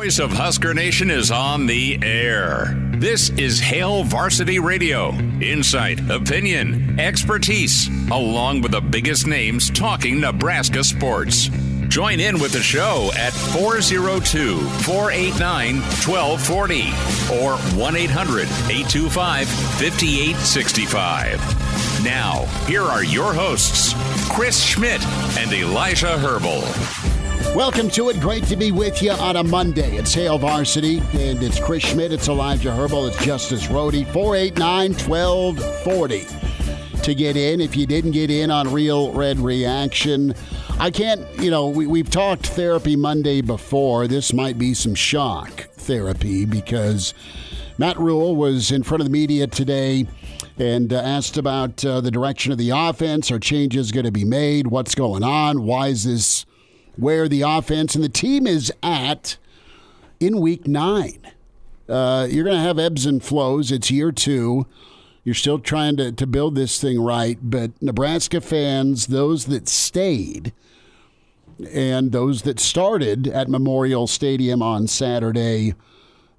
Voice of Husker Nation is on the air. This is Hail Varsity Radio. Insight, opinion, expertise, along with the biggest names talking Nebraska sports. Join in with the show at 402-489-1240 or 1-800-825-5865. Now, here are your hosts, Chris Schmidt and Elijah Herbel. Welcome to it. Great to be with you on a Monday. It's Hail Varsity, and it's Chris Schmidt, it's Elijah Herbel, it's Justice Rhody. 489-1240 to get in. If you didn't get in on Real Red Reaction, I can't, we've talked Therapy Monday before. This might be some shock therapy because Matt Rhule was in front of the media today and asked about the direction of the offense. Are changes going to be made? What's going on? Why is this where the offense and the team is at in week 9? You're going to have ebbs and flows. It's year 2. You're still trying to build this thing right. But Nebraska fans, those that stayed and those that started at Memorial Stadium on Saturday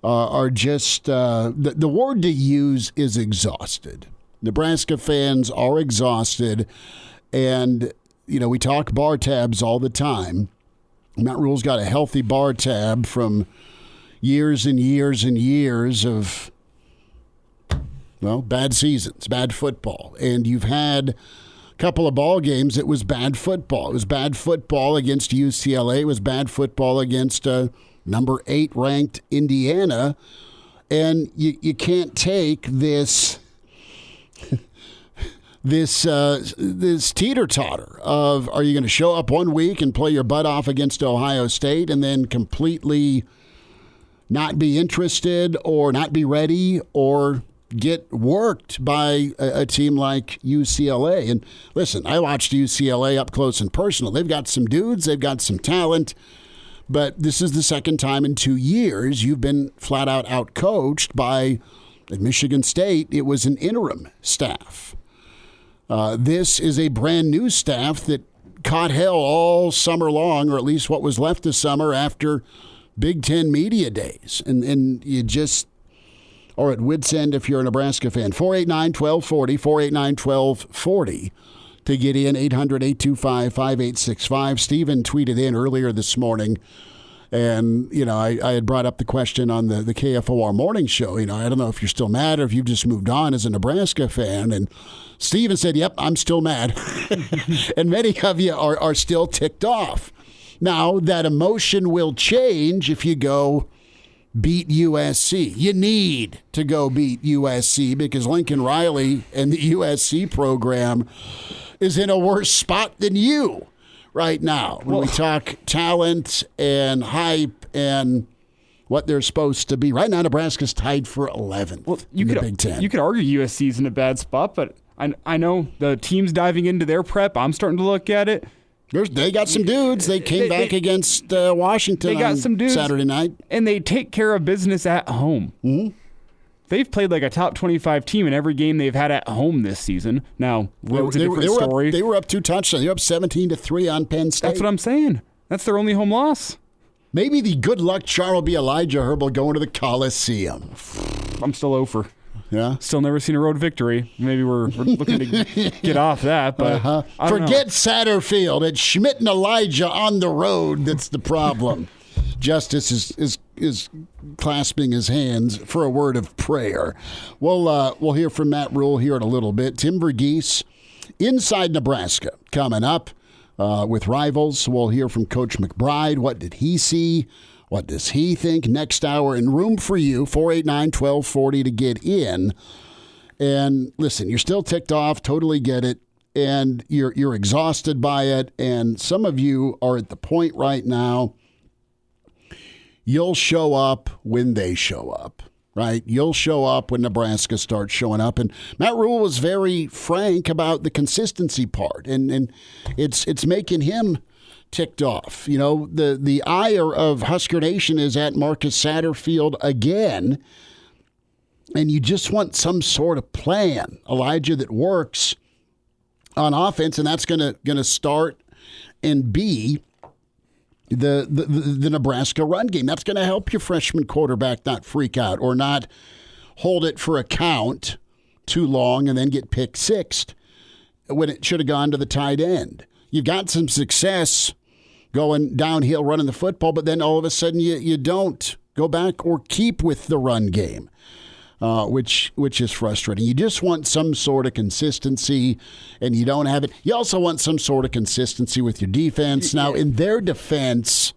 are just, the word to use is exhausted. Nebraska fans are exhausted. And we talk bar tabs all the time. Matt Rhule's got a healthy bar tab from years and years and years of, bad seasons, bad football. And you've had a couple of ball games that was bad football. It was bad football against UCLA. It was bad football against number 8 ranked Indiana. And you can't take this this teeter-totter of, are you going to show up one week and play your butt off against Ohio State and then completely not be interested or not be ready or get worked by a team like UCLA? And listen, I watched UCLA up close and personal. They've got some dudes. They've got some talent. But this is the second time in 2 years you've been flat-out out-coached by, at Michigan State, it was an interim staff. This is a brand new staff that caught hell all summer long, or at least what was left of summer after Big Ten media days. And you just are at wit's end if you're a Nebraska fan. 489-1240, 489-1240 to get in, 800-825-5865. Stephen tweeted in earlier this morning, and, I had brought up the question on the KFOR morning show. I don't know if you're still mad or if you've just moved on as a Nebraska fan. And Steven said, yep, I'm still mad. And many of you are still ticked off. Now, that emotion will change if you go beat USC. You need to go beat USC because Lincoln Riley and the USC program is in a worse spot than you right now when we talk talent and hype and what they're supposed to be. Right now, Nebraska's tied for 11th in the Big Ten. You could argue USC's in a bad spot, but I know the team's diving into their prep. I'm starting to look at it. They got some dudes. They came back against Washington on Saturday night. And they take care of business at home. Mm-hmm. They've played like a top 25 team in every game they've had at home this season. Now, it's a different story. They were up 2 touchdowns. They were up 17-3 on Penn State. That's what I'm saying. That's their only home loss. Maybe the good luck charm will be Elijah Herbel going to the Coliseum. I'm still over. Yeah. Still never seen a road victory. Maybe we're looking to get off that. But forget Satterfield. It's Schmidt and Elijah on the road that's the problem. Justice is clasping his hands for a word of prayer. We'll hear from Matt Rhule here in a little bit. Tim Verghese, Inside Nebraska, coming up with Rivals. We'll hear from Coach McBride. What did he see? What does he think? Next hour in room for you, 489-1240 to get in. And listen, you're still ticked off, totally get it, and you're exhausted by it. And some of you are at the point right now, you'll show up when they show up, right? You'll show up when Nebraska starts showing up. And Matt Rhule was very frank about the consistency part, and it's making him ticked off. The ire of Husker Nation is at Marcus Satterfield again, and you just want some sort of plan, Elijah, that works on offense, and that's going to start and be the Nebraska run game. That's going to help your freshman quarterback not freak out or not hold it for a count too long and then get pick sixed when it should have gone to the tight end. You've got some success going downhill running the football, but then all of a sudden you don't go back or keep with the run game, which is frustrating. You just want some sort of consistency, and you don't have it. You also want some sort of consistency with your defense. Now, in their defense,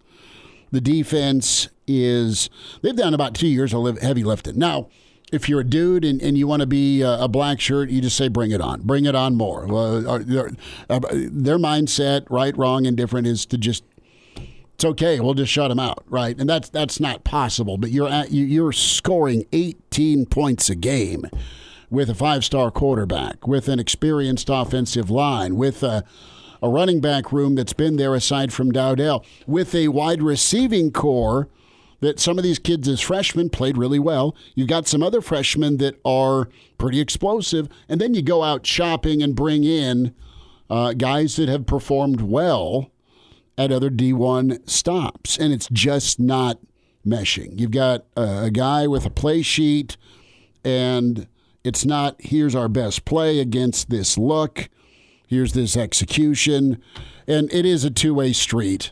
the defense they've done about 2 years of heavy lifting. Now, if you're a dude and you want to be a black shirt, you just say, bring it on. Bring it on more. Well, their mindset, right, wrong, indifferent, is to just, it's okay, we'll just shut them out, right? And that's not possible. But you're scoring 18 points a game with a 5-star quarterback, with an experienced offensive line, with a running back room that's been there aside from Dowdell, with a wide receiving core that some of these kids as freshmen played really well. You've got some other freshmen that are pretty explosive, and then you go out shopping and bring in guys that have performed well at other D1 stops, and it's just not meshing. You've got a guy with a play sheet, and it's not, here's our best play against this look, here's this execution, and it is a two-way street.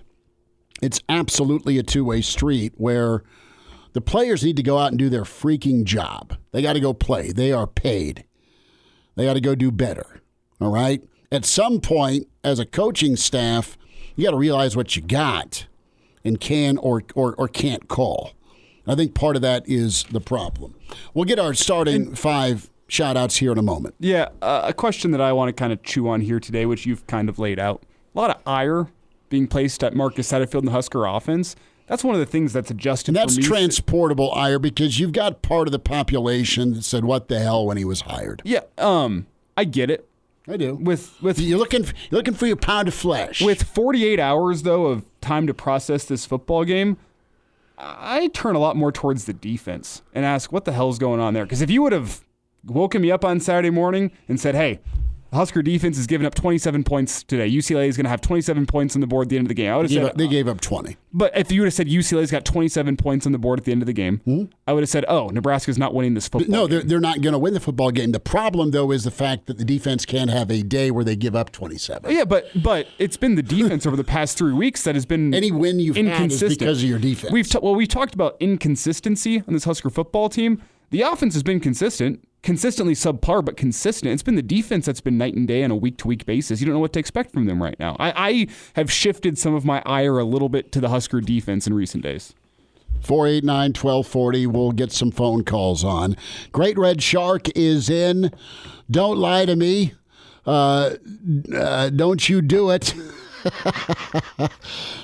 It's absolutely a two-way street where the players need to go out and do their freaking job. They got to go play. They are paid. They got to go do better, all right? At some point, as a coaching staff, you got to realize what you got and can or can't call. I think part of that is the problem. We'll get our starting 5 shout-outs here in a moment. Yeah, a question that I want to kind of chew on here today, which you've kind of laid out. A lot of ire being placed at Marcus Satterfield in the Husker offense. That's one of the things that's adjusted and that's for me. Transportable ire, because you've got part of the population that said, what the hell, when he was hired. Yeah, I get it. I do. With you're looking for your pound of flesh. With 48 hours, though, of time to process this football game, I turn a lot more towards the defense and ask, what the hell's going on there? Because if you would have woken me up on Saturday morning and said, hey, the Husker defense is giving up 27 points today. UCLA is going to have 27 points on the board at the end of the game. I would have said they gave up 20. But if you would have said UCLA's got 27 points on the board at the end of the game, I would have said, oh, Nebraska's not winning this football game. They're not going to win the football game. The problem, though, is the fact that the defense can't have a day where they give up 27. Yeah, but it's been the defense over the past 3 weeks that has been any win you've had is because of your defense. We talked about inconsistency on this Husker football team. The offense has been consistently subpar, but consistent. It's been the defense that's been night and day on a week-to-week basis. You don't know what to expect from them right now. I have shifted some of my ire a little bit to the Husker defense in recent days. 489-1240. We'll get some phone calls on. Great Red Shark is in. Don't lie to me. Don't you do it.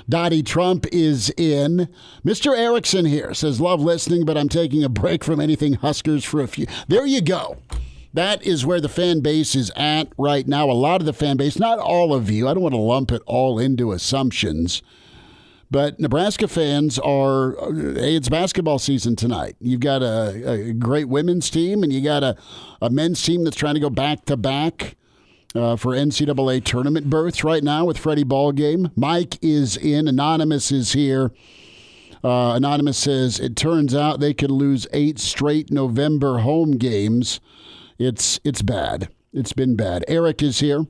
Dottie Trump is in. Mr. Erickson here says, love listening, but I'm taking a break from anything Huskers for a few. There you go. That is where the fan base is at right now. A lot of the fan base, not all of you. I don't want to lump it all into assumptions. But Nebraska fans are, hey, it's basketball season tonight. You've got a great women's team, and you got a men's team that's trying to go back-to-back. For NCAA tournament berths right now with Freddie Ballgame. Mike is in. Anonymous is here. Anonymous says, it turns out they could lose 8 straight November home games. It's bad. It's been bad. Eric is here.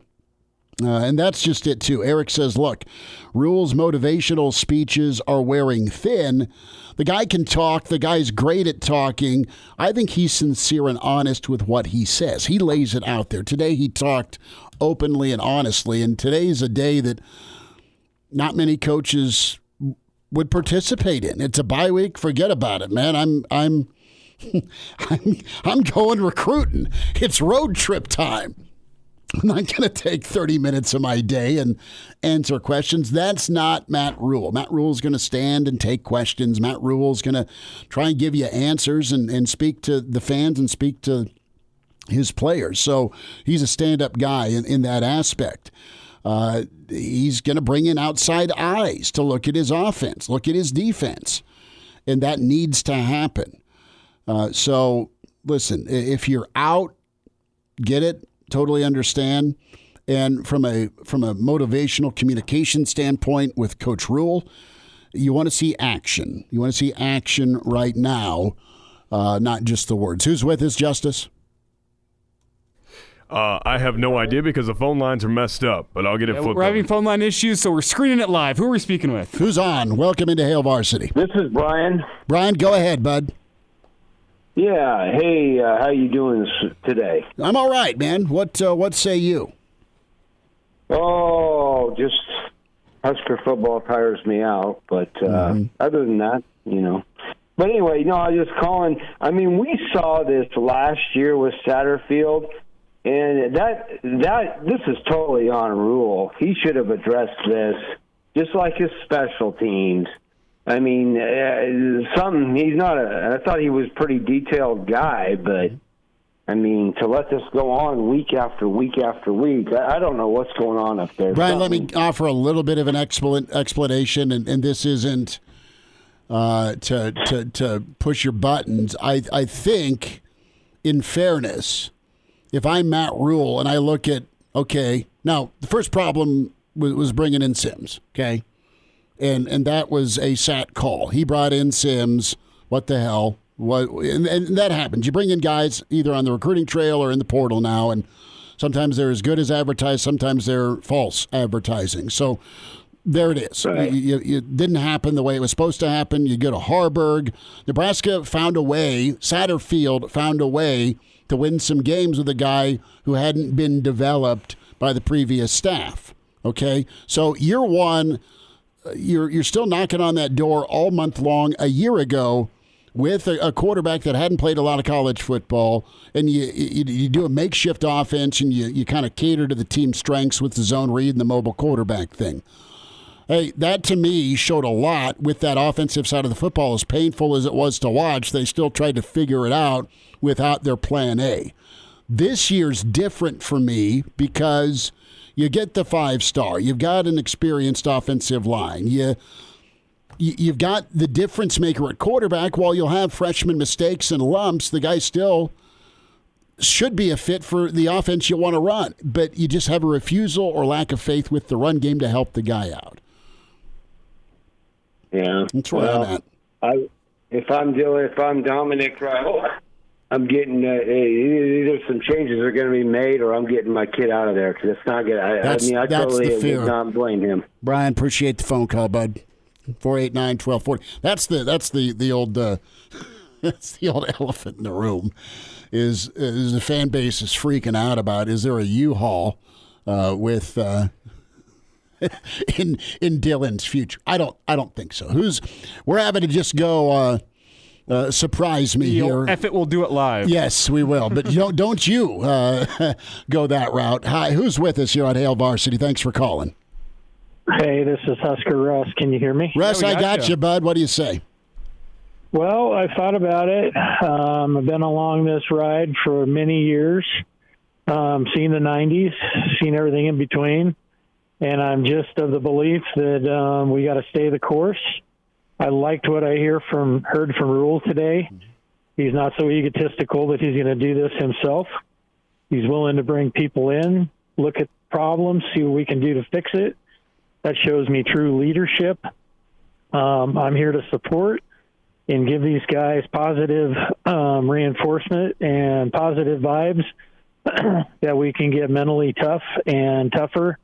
And that's just it, too. Eric says, look, Rhule's motivational speeches are wearing thin. The guy can talk. The guy's great at talking. I think he's sincere and honest with what he says. He lays it out there. Today he talked openly and honestly, and today's a day that not many coaches would participate in. It's a bye week. Forget about it, man. I'm going recruiting. It's road trip time. I'm not going to take 30 minutes of my day and answer questions. That's not Matt Rhule. Matt Rhule is going to stand and take questions. Matt Rhule is going to try and give you answers and speak to the fans and speak to his players. So he's a stand-up guy in that aspect. He's going to bring in outside eyes to look at his offense, look at his defense, and that needs to happen. So, listen, if you're out, get it. Totally understand. And from a motivational communication standpoint with Coach Rhule, You want to see action. You want to see action right now, not just the words. Who's with us, Justice? I have no idea because the phone lines are messed up, but I'll get it flipped. We're having phone line issues, so we're screening it live. Who are we speaking with? Who's on? Welcome into Hail Varsity. This is Brian. Brian, go ahead, bud. Yeah. Hey, how you doing today? I'm all right, man. What say you? Oh, just Husker football tires me out, but other than that, But anyway, I was just calling. I mean, we saw this last year with Satterfield, and this is totally on Rhule. He should have addressed this, just like his special teams. I mean, he's not I thought he was a pretty detailed guy, but I mean, to let this go on week after week after week, I don't know what's going on up there. Brian, let me offer a little bit of an explanation, and this isn't to push your buttons. I think, in fairness, if I'm Matt Rhule and I look at, okay, now the first problem was bringing in Sims, okay? And that was a sat call. He brought in Sims. What the hell? And that happens. You bring in guys either on the recruiting trail or in the portal now, and sometimes they're as good as advertised, sometimes they're false advertising. So there it is. Right. It didn't happen the way it was supposed to happen. You go to Harburg. Nebraska found a way, Satterfield found a way to win some games with a guy who hadn't been developed by the previous staff. Okay? So year one, you're still knocking on that door all month long. A year ago, with a quarterback that hadn't played a lot of college football, and you do a makeshift offense, and you kind of cater to the team's strengths with the zone read and the mobile quarterback thing. Hey, that to me showed a lot with that offensive side of the football. As painful as it was to watch, they still tried to figure it out without their plan A. This year's different for me because you get the 5-star. You've got an experienced offensive line. You've got the difference maker at quarterback. While you'll have freshman mistakes and lumps, the guy still should be a fit for the offense you want to run. But you just have a refusal or lack of faith with the run game to help the guy out. Yeah, that's where I'm at. If I'm Dominic Rhule, I'm getting either some changes are going to be made, or I'm getting my kid out of there because it's not good. I totally did not blame him. Brian, appreciate the phone call, bud. 489-1240. That's the old that's the old elephant in the room. Is the fan base is freaking out about? Is there a U-Haul with in Dylan's future? I don't think so. We're having to just go surprise me here. If it will do it live. Yes, we will. But don't you go that route. Hi, who's with us here on Hail Varsity? Thanks for calling. Hey, this is Husker Russ. Can you hear me? Russ, I got you, bud. What do you say? Well, I thought about it. I've been along this ride for many years, seen the 90s, seen everything in between, and I'm just of the belief that we got to stay the course. I liked what I heard from Rhule today. He's not so egotistical that he's going to do this himself. He's willing to bring people in, look at problems, see what we can do to fix it. That shows me true leadership. I'm here to support and give these guys positive reinforcement and positive vibes that we can get mentally tough and tougher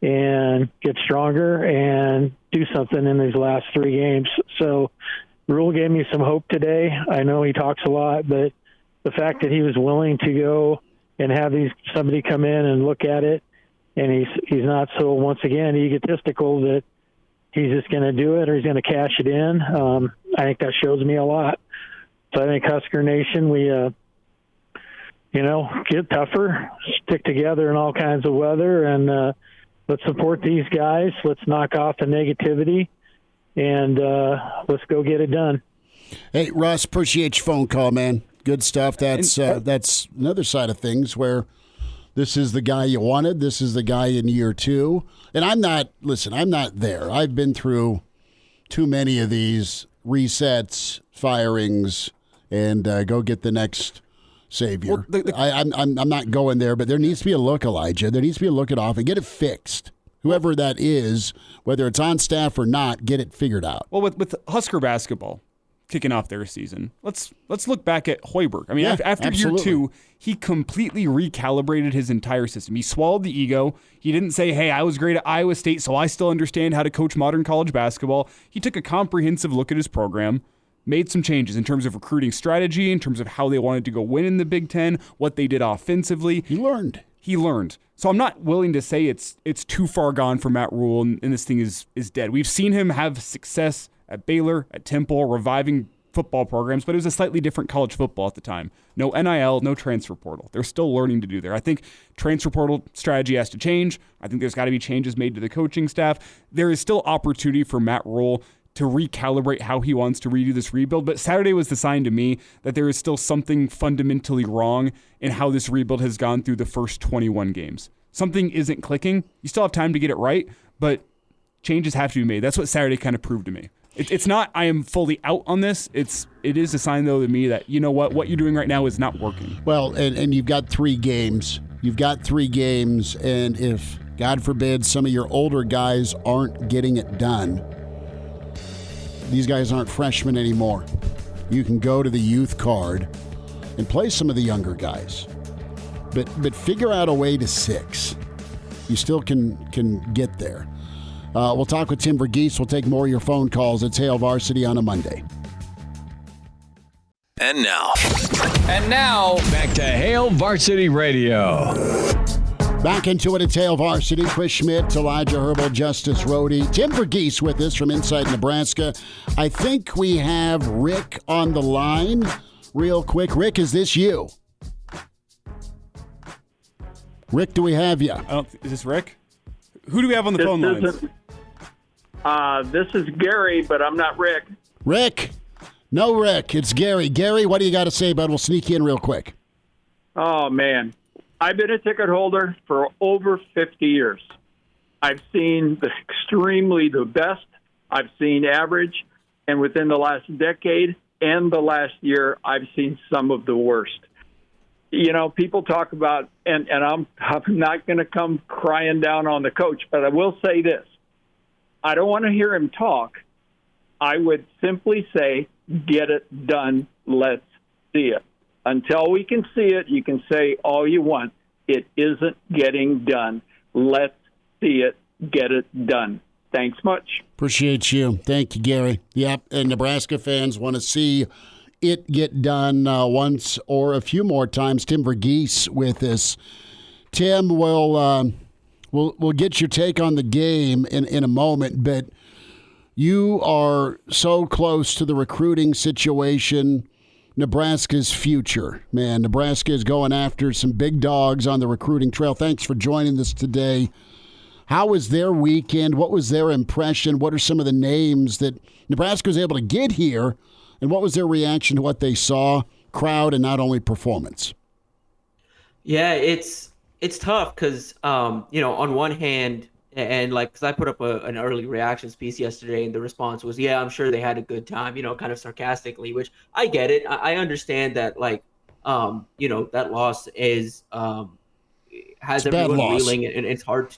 and get stronger and do something in these last 3 games. So Rhule gave me some hope today. I know he talks a lot, but the fact that he was willing to go and have somebody come in and look at it, and he's not so, once again, egotistical that he's just going to do it or he's going to cash it in. I think that shows me a lot. So I think Husker Nation, we, get tougher, stick together in all kinds of weather, and let's support these guys. Let's knock off the negativity, and let's go get it done. Hey, Russ, appreciate your phone call, man. Good stuff. That's another side of things where this is the guy you wanted. This is the guy in year 2. And I'm not there. I've been through too many of these resets, firings, and go get the next savior. Well, I'm not going there, but there needs to be a look, Elijah. There needs to be a look at off and get it fixed. whoever that is, whether it's on staff or not, get it figured out. Well, with Husker basketball kicking off their season, let's look back at Hoiberg. I mean, after year 2, he completely recalibrated his entire system. He swallowed the ego. He didn't say, hey, I was great at Iowa State, so I still understand how to coach modern college basketball. He took a comprehensive look at his program, made some changes in terms of recruiting strategy, in terms of how they wanted to go win in the Big Ten, what they did offensively. He learned. So I'm not willing to say it's too far gone for Matt Rhule and this thing is dead. We've seen him have success at Baylor, at Temple, reviving football programs, but it was a slightly different college football at the time. No NIL, no transfer portal. They're still learning to do there. I think transfer portal strategy has to change. I think there's got to be changes made to the coaching staff. There is still opportunity for Matt Rhule to recalibrate how he wants to redo this rebuild, but Saturday was the sign to me that there is still something fundamentally wrong in how this rebuild has gone through the first 21 games. Something isn't clicking. You still have time to get it right, but changes have to be made. That's what Saturday kind of proved to me. It's not I am fully out on this. It is a sign, though, to me that, you know what you're doing right now is not working. Well, and you've got 3 games. And if, God forbid, some of your older guys aren't getting it done, these guys aren't freshmen anymore. You can go to the youth card and play some of the younger guys. But figure out a way to 6. You still can get there. We'll talk with Tim Verghese. We'll take more of your phone calls. It's Hail Varsity on a Monday. And now, back to Hail Varsity Radio. Back into it. It's Hail Varsity. Chris Schmidt, Elijah Herbel, Justice Rhody. Tim Verghese with us from inside Nebraska. I think we have Rick on the line real quick. Rick, is this you? Rick, do we have you? Is this Rick? Who do we have on the phone lines? This is Gary, but I'm not Rick. Rick? No, Rick. It's Gary. Gary, what do you got to say, bud? We'll sneak you in real quick. Oh, man. I've been a ticket holder for over 50 years. I've seen the best. I've seen average. And within the last decade and the last year, I've seen some of the worst. You know, people talk about, and I'm not going to come crying down on the coach, but I will say this. I don't want to hear him talk. I would simply say, get it done. Let's see it. Until we can see it, you can say all you want. It isn't getting done. Let's see it. Get it done. Thanks much. Appreciate you. Thank you, Gary. Yep, and Nebraska fans want to see it get done once or a few more times. Tim Verghese with us. Tim, we'll get your take on the game in a moment, but you are so close to the recruiting situation, Nebraska's future. Man, Nebraska is going after some big dogs on the recruiting trail. Thanks for joining us today. How was their weekend? What was their impression? What are some of the names that Nebraska was able to get here? And what was their reaction to what they saw, crowd, and not only performance? Yeah, it's tough because, on one hand, and because I put up an early reactions piece yesterday, and the response was, yeah, I'm sure they had a good time, kind of sarcastically, which I get it. I understand that, that loss is has everyone reeling, and it's hard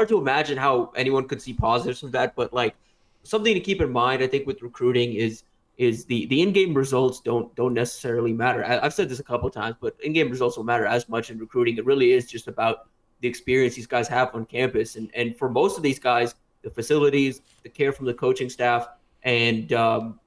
to imagine how anyone could see positives from that. But something to keep in mind, I think, with recruiting is the in-game results don't necessarily matter. I've said this a couple of times, but in-game results don't matter as much in recruiting. It really is just about the experience these guys have on campus. And for most of these guys, the facilities, the care from the coaching staff, and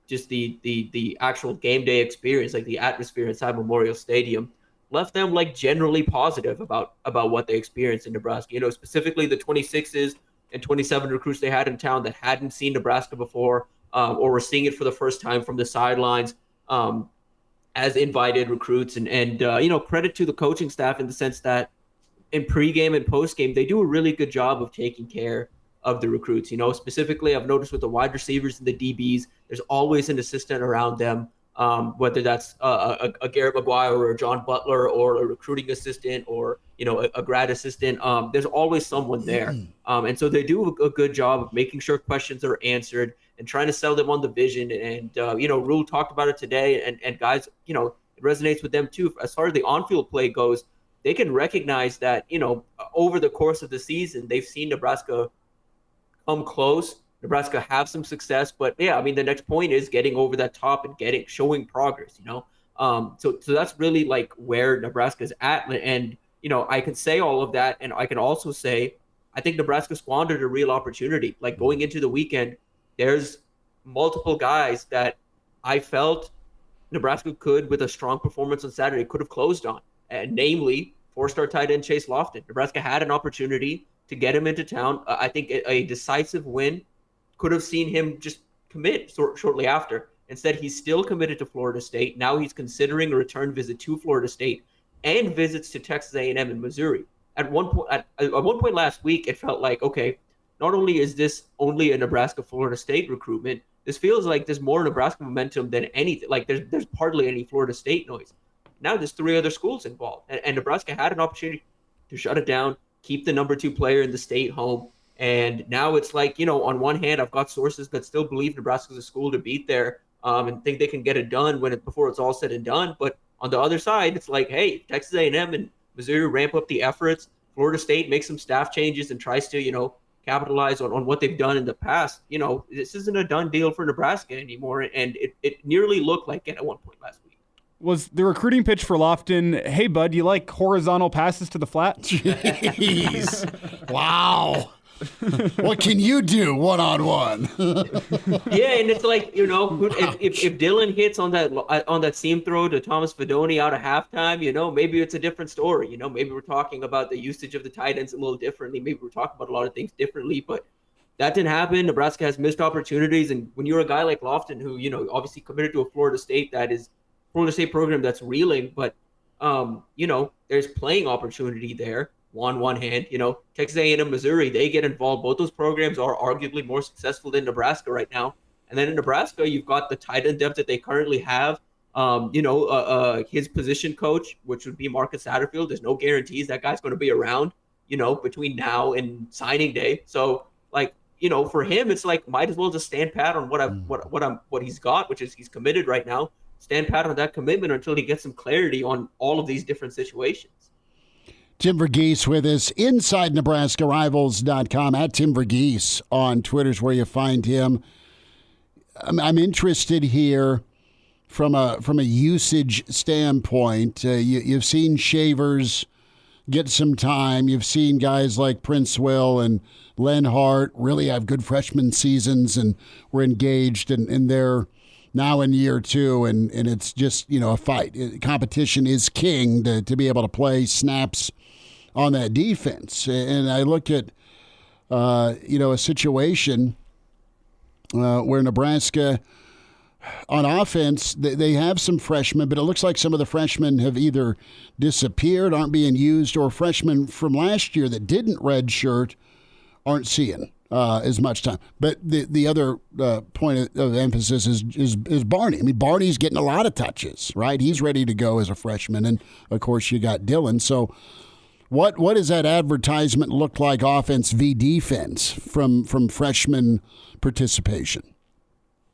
just the actual game day experience, like the atmosphere inside Memorial Stadium, left them generally positive about what they experienced in Nebraska. Specifically the 26s and 27 recruits they had in town that hadn't seen Nebraska before, or were seeing it for the first time from the sidelines as invited recruits. And credit to the coaching staff in the sense that in pregame and postgame, they do a really good job of taking care of the recruits. Specifically, I've noticed with the wide receivers and the DBs, there's always an assistant around them, whether that's a Garrett McGuire or a John Butler or a recruiting assistant or, a grad assistant. There's always someone there. And so they do a good job of making sure questions are answered and trying to sell them on the vision. And, Rhule talked about it today, and guys, it resonates with them too. As far as the on-field play goes, they can recognize that, over the course of the season, they've seen Nebraska come close. Nebraska have some success, but yeah, I mean, the next point is getting over that top and showing progress, So that's really like where Nebraska's at. And, I can say all of that. And I can also say, I think Nebraska squandered a real opportunity. Like going into the weekend, there's multiple guys that I felt Nebraska could, with a strong performance on Saturday, could have closed on. And namely, 4-star tight end Chase Lofton. Nebraska had an opportunity to get him into town. I think a decisive win could have seen him just commit shortly after. Instead, he's still committed to Florida State. Now he's considering a return visit to Florida State and visits to Texas A&M and Missouri. At one point last week, it felt like, okay, not only is this only a Nebraska-Florida State recruitment, this feels like there's more Nebraska momentum than anything. Like there's hardly any Florida State noise. Now there's 3 other schools involved, and Nebraska had an opportunity to shut it down, keep the number 2 player in the state home. And now it's like, on one hand, I've got sources that still believe Nebraska's a school to beat there and think they can get it done before it's all said and done. But on the other side, it's like, hey, Texas A&M and Missouri ramp up the efforts. Florida State makes some staff changes and tries to, capitalize on what they've done in the past. This isn't a done deal for Nebraska anymore. And it nearly looked like it at one point last week. Was the recruiting pitch for Lofton, hey, bud, you like horizontal passes to the flat? Jeez. Wow. What can you do one-on-one? Yeah, and it's like, if Dylan hits on that seam throw to Thomas Fedoni out of halftime, maybe it's a different story. Maybe we're talking about the usage of the tight ends a little differently. Maybe we're talking about a lot of things differently, but that didn't happen. Nebraska has missed opportunities, and when you're a guy like Lofton, who obviously committed to a Florida State program that's reeling, but there's playing opportunity there. On one hand, Texas A&M, Missouri, they get involved. Both those programs are arguably more successful than Nebraska right now. And then in Nebraska, you've got the tight end depth that they currently have. His position coach, which would be Marcus Satterfield. There's no guarantees that guy's going to be around, between now and signing day. So, for him, it's like might as well just stand pat on what he's got, which is he's committed right now. Stand pat on that commitment until he gets some clarity on all of these different situations. Tim Verghese with us, inside NebraskaRivals.com, at Tim Verghese on Twitter is where you find him. I'm interested here from a usage standpoint. You've seen Shavers get some time. You've seen guys like Prince Will and Lenhart really have good freshman seasons and were engaged, and they're now in year 2, and it's just, a fight. Competition is king to be able to play snaps on that defense. And I look at, a situation where Nebraska, on offense, they have some freshmen, but it looks like some of the freshmen have either disappeared, aren't being used, or freshmen from last year that didn't redshirt aren't seeing as much time. But the other point of emphasis is Barney. I mean, Barney's getting a lot of touches, right? He's ready to go as a freshman. And, of course, you got Dylan. So what does that advertisement look like, offense v. defense, from freshman participation?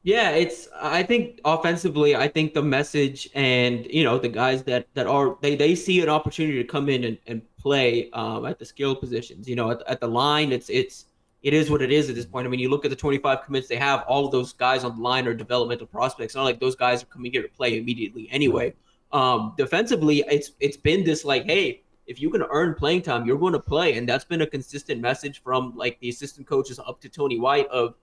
Yeah, I think offensively, I think the message and, the guys that are, they see an opportunity to come in and play at the skill positions. At the line, it is what it is at this point. I mean, you look at the 25 commits they have, all of those guys on the line are developmental prospects. It's not like those guys are coming here to play immediately anyway. Defensively, it's been this like, hey, if you can earn playing time, you're going to play. And that's been a consistent message from like the assistant coaches up to Tony White of,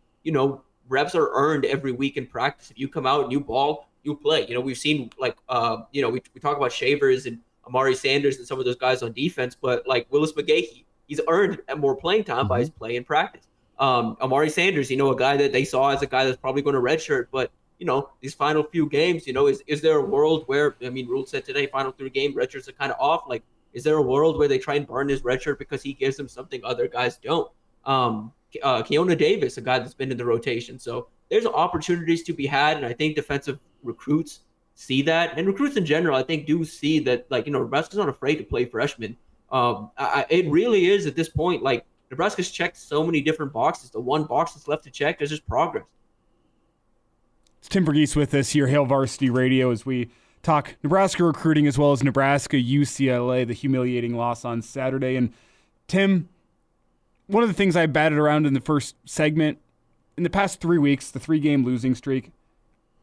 reps are earned every week in practice. If you come out and you ball, you play. We've seen like, we talk about Shavers and Amari Sanders and some of those guys on defense, but like Willis McGahee, he's earned more playing time by his play in practice. Amari Sanders, a guy that they saw as a guy that's probably going to redshirt, but these final few games, is there a world where, Rhule said today, final 3 game redshirts are kind of off. Like, is there a world where they try and burn his redshirt because he gives them something other guys don't? Keona Davis, a guy that's been in the rotation. So there's opportunities to be had, and I think defensive recruits see that. And recruits in general, I think, do see that, like, Nebraska's not afraid to play freshmen. It really is at this point, like, Nebraska's checked so many different boxes. The one box that's left to check is just progress. It's Tim Verghese with us here, Hail Varsity Radio, as we talk Nebraska recruiting as well as Nebraska-UCLA, the humiliating loss on Saturday. And Tim, one of the things I batted around in the first segment, in the past 3 weeks, the 3-game losing streak,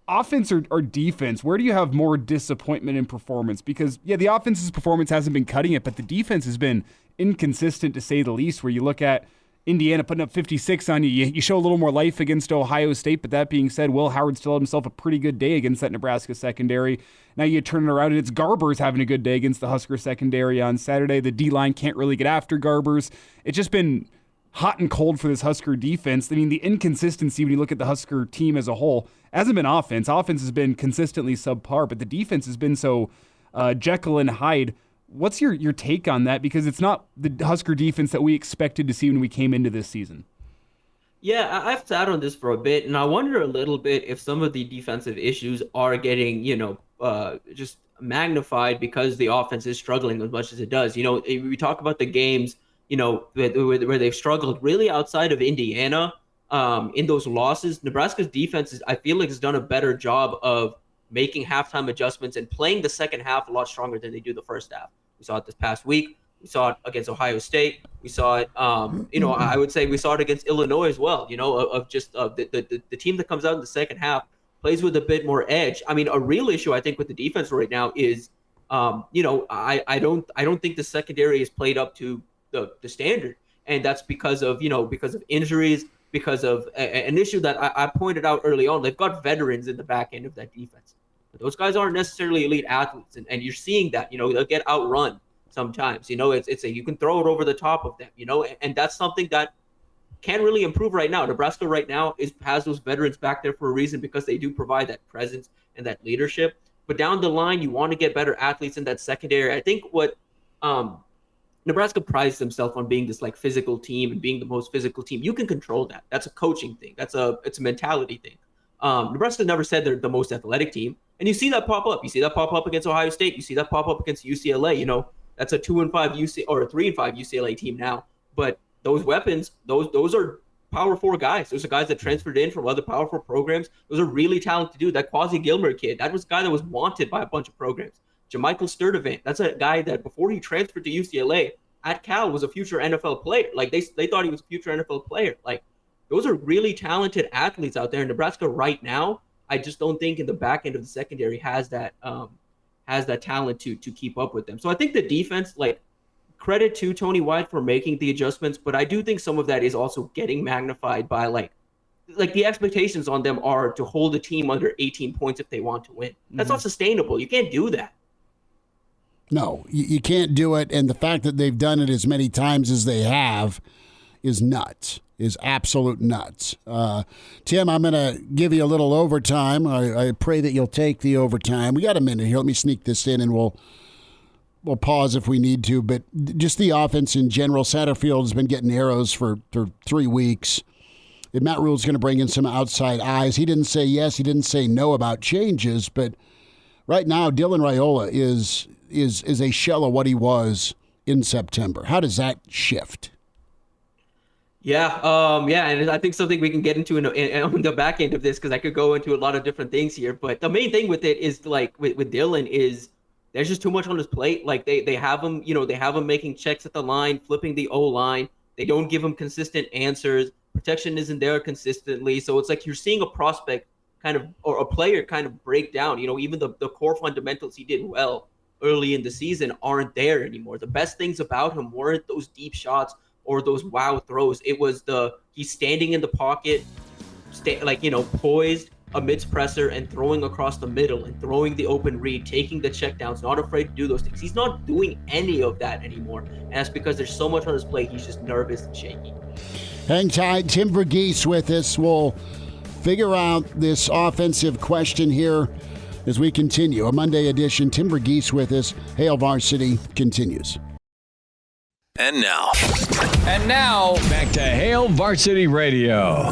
offense or defense, where do you have more disappointment in performance? Because, yeah, the offense's performance hasn't been cutting it, but the defense has been inconsistent, to say the least, where you look at Indiana putting up 56 on you. You show a little more life against Ohio State, but that being said, Will Howard still had himself a pretty good day against that Nebraska secondary. Now you turn it around, and it's Garbers having a good day against the Husker secondary on Saturday. The D-line can't really get after Garbers. It's just been hot and cold for this Husker defense. I mean, the inconsistency when you look at the Husker team as a whole hasn't been offense. Offense has been consistently subpar, but the defense has been so Jekyll and Hyde. What's your take on that? Because it's not the Husker defense that we expected to see when we came into this season. Yeah, I've sat on this for a bit, and I wonder a little bit if some of the defensive issues are getting, just magnified because the offense is struggling as much as it does. We talk about the games, where they've struggled really outside of Indiana. In those losses, Nebraska's defense I feel like has done a better job of making halftime adjustments and playing the second half a lot stronger than they do the first half. We saw it this past week. We saw it against Ohio State. We saw it, I would say we saw it against Illinois as well, the team that comes out in the second half plays with a bit more edge. I mean, a real issue, I think, with the defense right now is, I don't think the secondary is played up to the standard. And that's because of injuries, because of an issue that I pointed out early on. They've got veterans in the back end of that defense. But those guys aren't necessarily elite athletes, and you're seeing that. They'll get outrun sometimes. You can throw it over the top of them. And that's something that can really improve right now. Nebraska right now has those veterans back there for a reason, because they do provide that presence and that leadership. But down the line, you want to get better athletes in that secondary. I think what Nebraska prides themselves on being this physical team and being the most physical team. You can control that. That's a coaching thing. It's a mentality thing. Nebraska never said they're the most athletic team, and you see that pop up. You see that pop up against Ohio State. You see that pop up against UCLA. That's a 2-5 UCLA or a 3-5 UCLA team now. But those weapons, those are Power 4 guys. Those are guys that transferred in from other Power 4 programs. Those are really talented dudes. That Quasi Gilmer kid, that was a guy that was wanted by a bunch of programs. Jamichael Sturdivant, that's a guy that before he transferred to UCLA at Cal was a future NFL player. They thought he was a future NFL player. Those are really talented athletes out there in Nebraska right now. I just don't think in the back end of the secondary has that talent to keep up with them. So I think the defense, credit to Tony White for making the adjustments, but I do think some of that is also getting magnified by the expectations on them are to hold a team under 18 points if they want to win. That's not sustainable. You can't do that. No, you can't do it, and the fact that they've done it as many times as they have is nuts, is absolute nuts. Tim, I'm going to give you a little overtime. I pray that you'll take the overtime. We got a minute here. Let me sneak this in, and we'll pause if we need to. But just the offense in general, Satterfield has been getting arrows for 3 weeks. And Matt Rhule's going to bring in some outside eyes. He didn't say yes, he didn't say no about changes, but right now Dylan Raiola is a shell of what he was in September. How does that shift? Yeah, and I think something we can get into on the back end of this, because I could go into a lot of different things here. But the main thing with it is with Dylan is there's just too much on his plate. They have him, they have him making checks at the line, flipping the O-line. They don't give him consistent answers. Protection isn't there consistently. So it's you're seeing a prospect or a player kind of break down. Even the core fundamentals he did well early in the season aren't there anymore. The best things about him weren't those deep shots or those wow throws. It was he's standing in the pocket, poised amidst pressure and throwing across the middle and throwing the open read, taking the checkdowns, not afraid to do those things. He's not doing any of that anymore. And that's because there's so much on his plate. He's just nervous and shaky. Hang tight. Tim Verghese with us. We'll figure out this offensive question here as we continue. A Monday edition. Tim Verghese with us. Hail Varsity continues. And now, back to Hail Varsity Radio.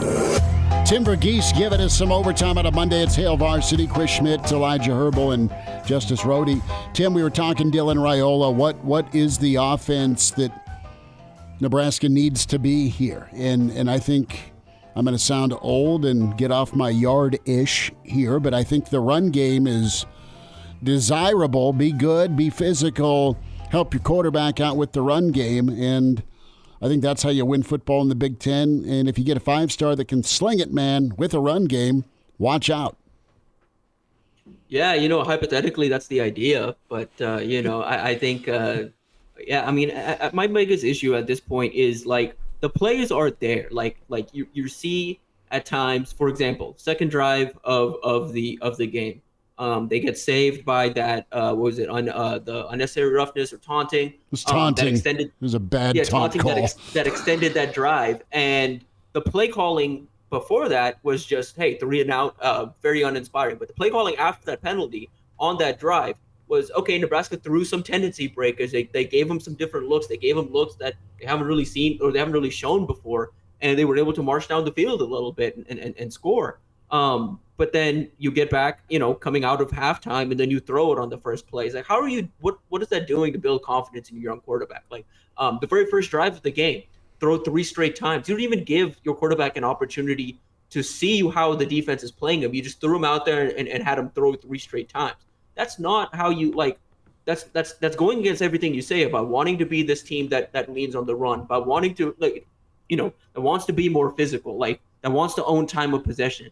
Tim Verghese giving us some overtime on a Monday. It's Hail Varsity. Chris Schmidt, Elijah Herbel, and Justice Rhody. Tim, we were talking Dylan Raiola. What is the offense that Nebraska needs to be here? And I think I'm going to sound old and get off my yard-ish here, but I think the run game is desirable. Be good, be physical, help your quarterback out with the run game, and I think that's how you win football in the Big Ten. And if you get a 5-star that can sling it, man, with a run game, watch out. Yeah, hypothetically, that's the idea. But, I think, my biggest issue at this point is, like, the plays are there. Like you see at times, for example, second drive of the game. They get saved by that. What was it? The unnecessary roughness or taunting. It was taunting. It was a bad taunt call. That extended that drive. And the play calling before that was just, hey, 3 and out, very uninspiring. But the play calling after that penalty on that drive was, okay, Nebraska threw some tendency breakers. They gave them some different looks. They gave them looks that they haven't really seen or they haven't really shown before. And they were able to march down the field a little bit and score. But then you get back, coming out of halftime, and then you throw it on the first play. It's like, how are you? What is that doing to build confidence in your young quarterback? Like the very first drive of the game, throw 3 straight times. You don't even give your quarterback an opportunity to see how the defense is playing him. You just threw him out there and had him throw 3 straight times. That's not how you like. That's going against everything you say about wanting to be this team that leans on the run, about wanting to that wants to be more physical, like that wants to own time of possession.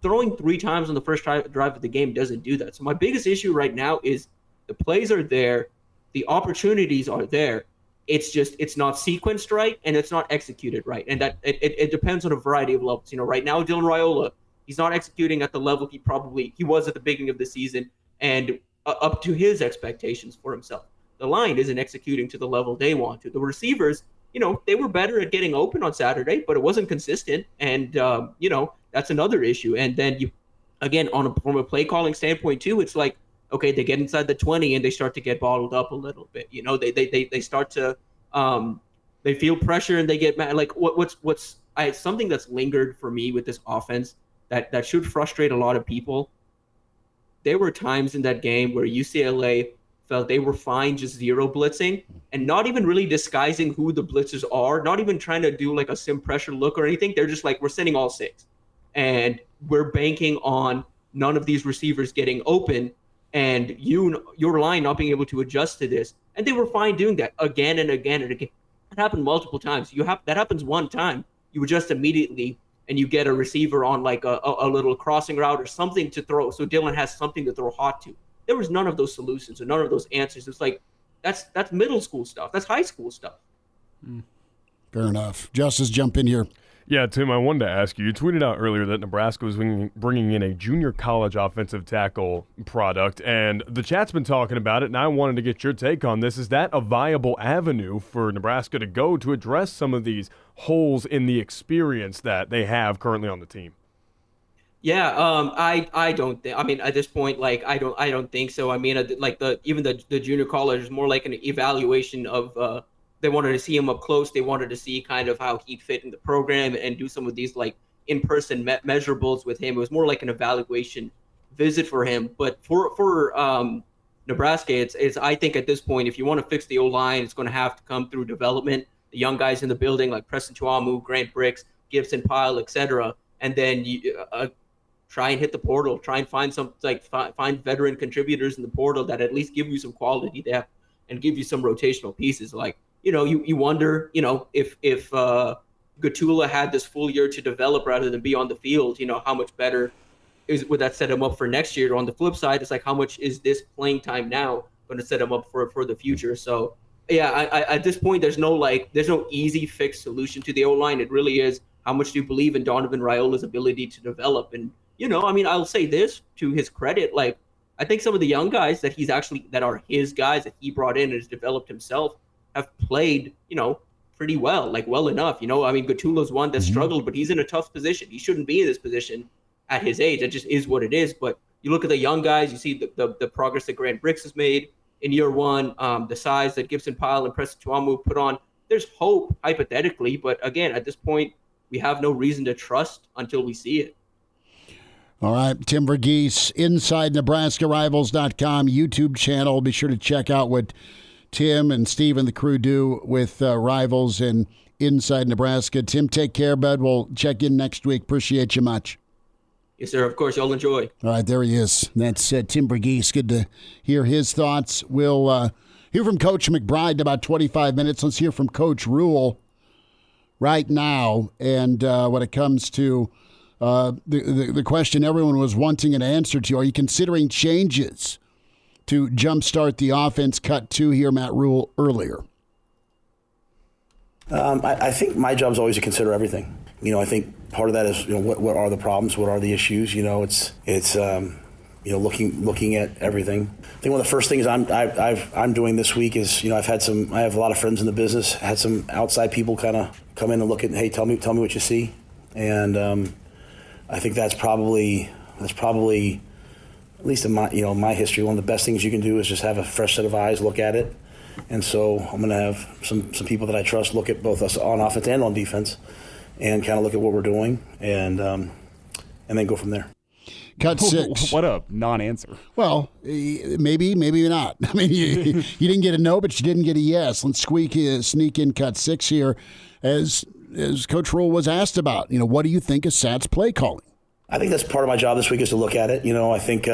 Throwing 3 times on the first drive of the game doesn't do that. So my biggest issue right now is the plays are there, the opportunities are there. It's not sequenced right and it's not executed right. And that it depends on a variety of levels. Right now, Dylan Raiola, he's not executing at the level he was at the beginning of the season and up to his expectations for himself. The line isn't executing to the level they want to. The receivers, they were better at getting open on Saturday, but it wasn't consistent. And, that's another issue. And then from a play calling standpoint too, it's like, okay, they get inside the 20 and they start to get bottled up a little bit. They start to, they feel pressure and they get mad. Like something that's lingered for me with this offense that should frustrate a lot of people. There were times in that game where UCLA felt they were fine just zero blitzing and not even really disguising who the blitzers are, not even trying to do like a sim pressure look or anything. They're just like, we're sending all 6. And we're banking on none of these receivers getting open and your line not being able to adjust to this. And they were fine doing that again and again and again. It happened multiple times. That happens one time, you adjust immediately and you get a receiver on like a little crossing route or something to throw. So Dylan has something to throw hot to. There was none of those solutions or none of those answers. It's like, that's middle school stuff. That's high school stuff. Fair enough. Justice, jump in here. Yeah, Tim, I wanted to ask you. You tweeted out earlier that Nebraska was bringing in a junior college offensive tackle product, and the chat's been talking about it, and I wanted to get your take on this. Is that a viable avenue for Nebraska to go to address some of these holes in the experience that they have currently on the team? Yeah, I don't think. I mean, at this point, like I don't think so. I mean, like the junior college is more like an evaluation of. They wanted to see him up close. They wanted to see kind of how he'd fit in the program and do some of these like in-person measurables with him. It was more like an evaluation visit for him. But for Nebraska, it's I think at this point, if you want to fix the O-line, it's going to have to come through development. The young guys in the building like Preston Tuamu, Grant Bricks, Gibson Pyle, etc. And then you try and hit the portal. Try and find find veteran contributors in the portal that at least give you some quality depth and give you some rotational pieces. Like, you wonder, if Gatula had this full year to develop rather than be on the field, how much better would that set him up for next year? On the flip side, it's like, how much is this playing time now going to set him up for the future? So, yeah, I at this point, there's no easy fixed solution to the O-line. It really is, how much do you believe in Donovan Raiola's ability to develop? And, I'll say this to his credit, like, I think some of the young guys that are his guys that he brought in and has developed himself have played, pretty well, like well enough. I mean, Gatula's one that struggled, but he's in a tough position. He shouldn't be in this position at his age. It just is what it is. But you look at the young guys, you see the progress that Grant Bricks has made in year one, the size that Gibson Pyle and Preston Tuamu put on. There's hope, hypothetically, but again, at this point, we have no reason to trust until we see it. All right, Tim Verghese, inside NebraskaRivals.com YouTube channel. Be sure to check out what Tim and Steve and the crew do with Rivals and Inside Nebraska. Tim, take care, bud. We'll check in next week. Appreciate you much. Yes, sir. Of course. Y'all enjoy. All right, there he is. That's Tim Verghese. Good to hear his thoughts. We'll hear from Coach McBride in about 25 minutes. Let's hear from Coach Rhule. right now. And when it comes to the question everyone was wanting an answer to, are you considering changes to jumpstart the offense? Cut to here, Matt Rhule earlier. I think my job is always to consider everything. I think part of that is, what are the problems? What are the issues? It's looking at everything. I think one of the first things I'm doing this week is, I have a lot of friends in the business, had some outside people kind of come in and look at, hey, tell me what you see. And I think that's probably, at least in my history, one of the best things you can do is just have a fresh set of eyes, look at it. And so I'm going to have some people that I trust look at both us on offense and on defense, and kind of look at what we're doing, and then go from there. Cut 6. What a non-answer. Well, maybe not. I mean, you didn't get a no, but you didn't get a yes. Let's sneak in cut 6 here, as Coach Rhule was asked about. What do you think of Sat's play calling? I think that's part of my job this week is to look at it. I think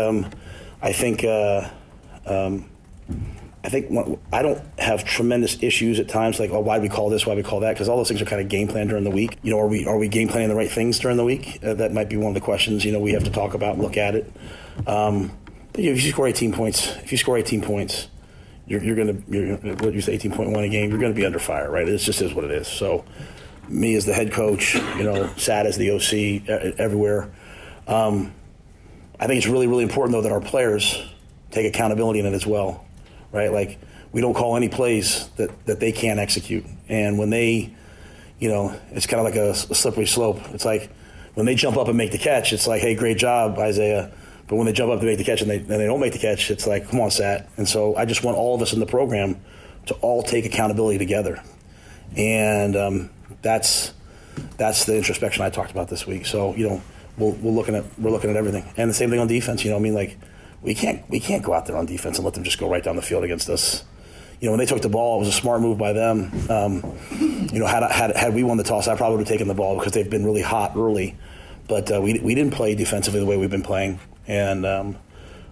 I don't have tremendous issues at times like, why do we call this, why do we call that? Because all those things are kind of game planned during the week. Are we game planning the right things during the week? That might be one of the questions, we have to talk about and look at it. But if you score 18 points, you're going to, what you say, 18.1 a game, you're going to be under fire, right? It just is what it is. So me as the head coach, Sat as the OC, everywhere. I think it's really, really important, though, that our players take accountability in it as well. Right, like we don't call any plays that they can't execute, and when they, it's kind of like a slippery slope. It's like when they jump up and make the catch, it's like, hey, great job, Isaiah. But when they jump up to make the catch and they don't make the catch, it's like, come on, Sat. And so I just want all of us in the program to all take accountability together, and that's the introspection I talked about this week. So we're looking at everything, and the same thing on defense. We can't go out there on defense and let them just go right down the field against us. When they took the ball, it was a smart move by them. Had we won the toss, I probably would have taken the ball because they've been really hot early. But we didn't play defensively the way we've been playing. And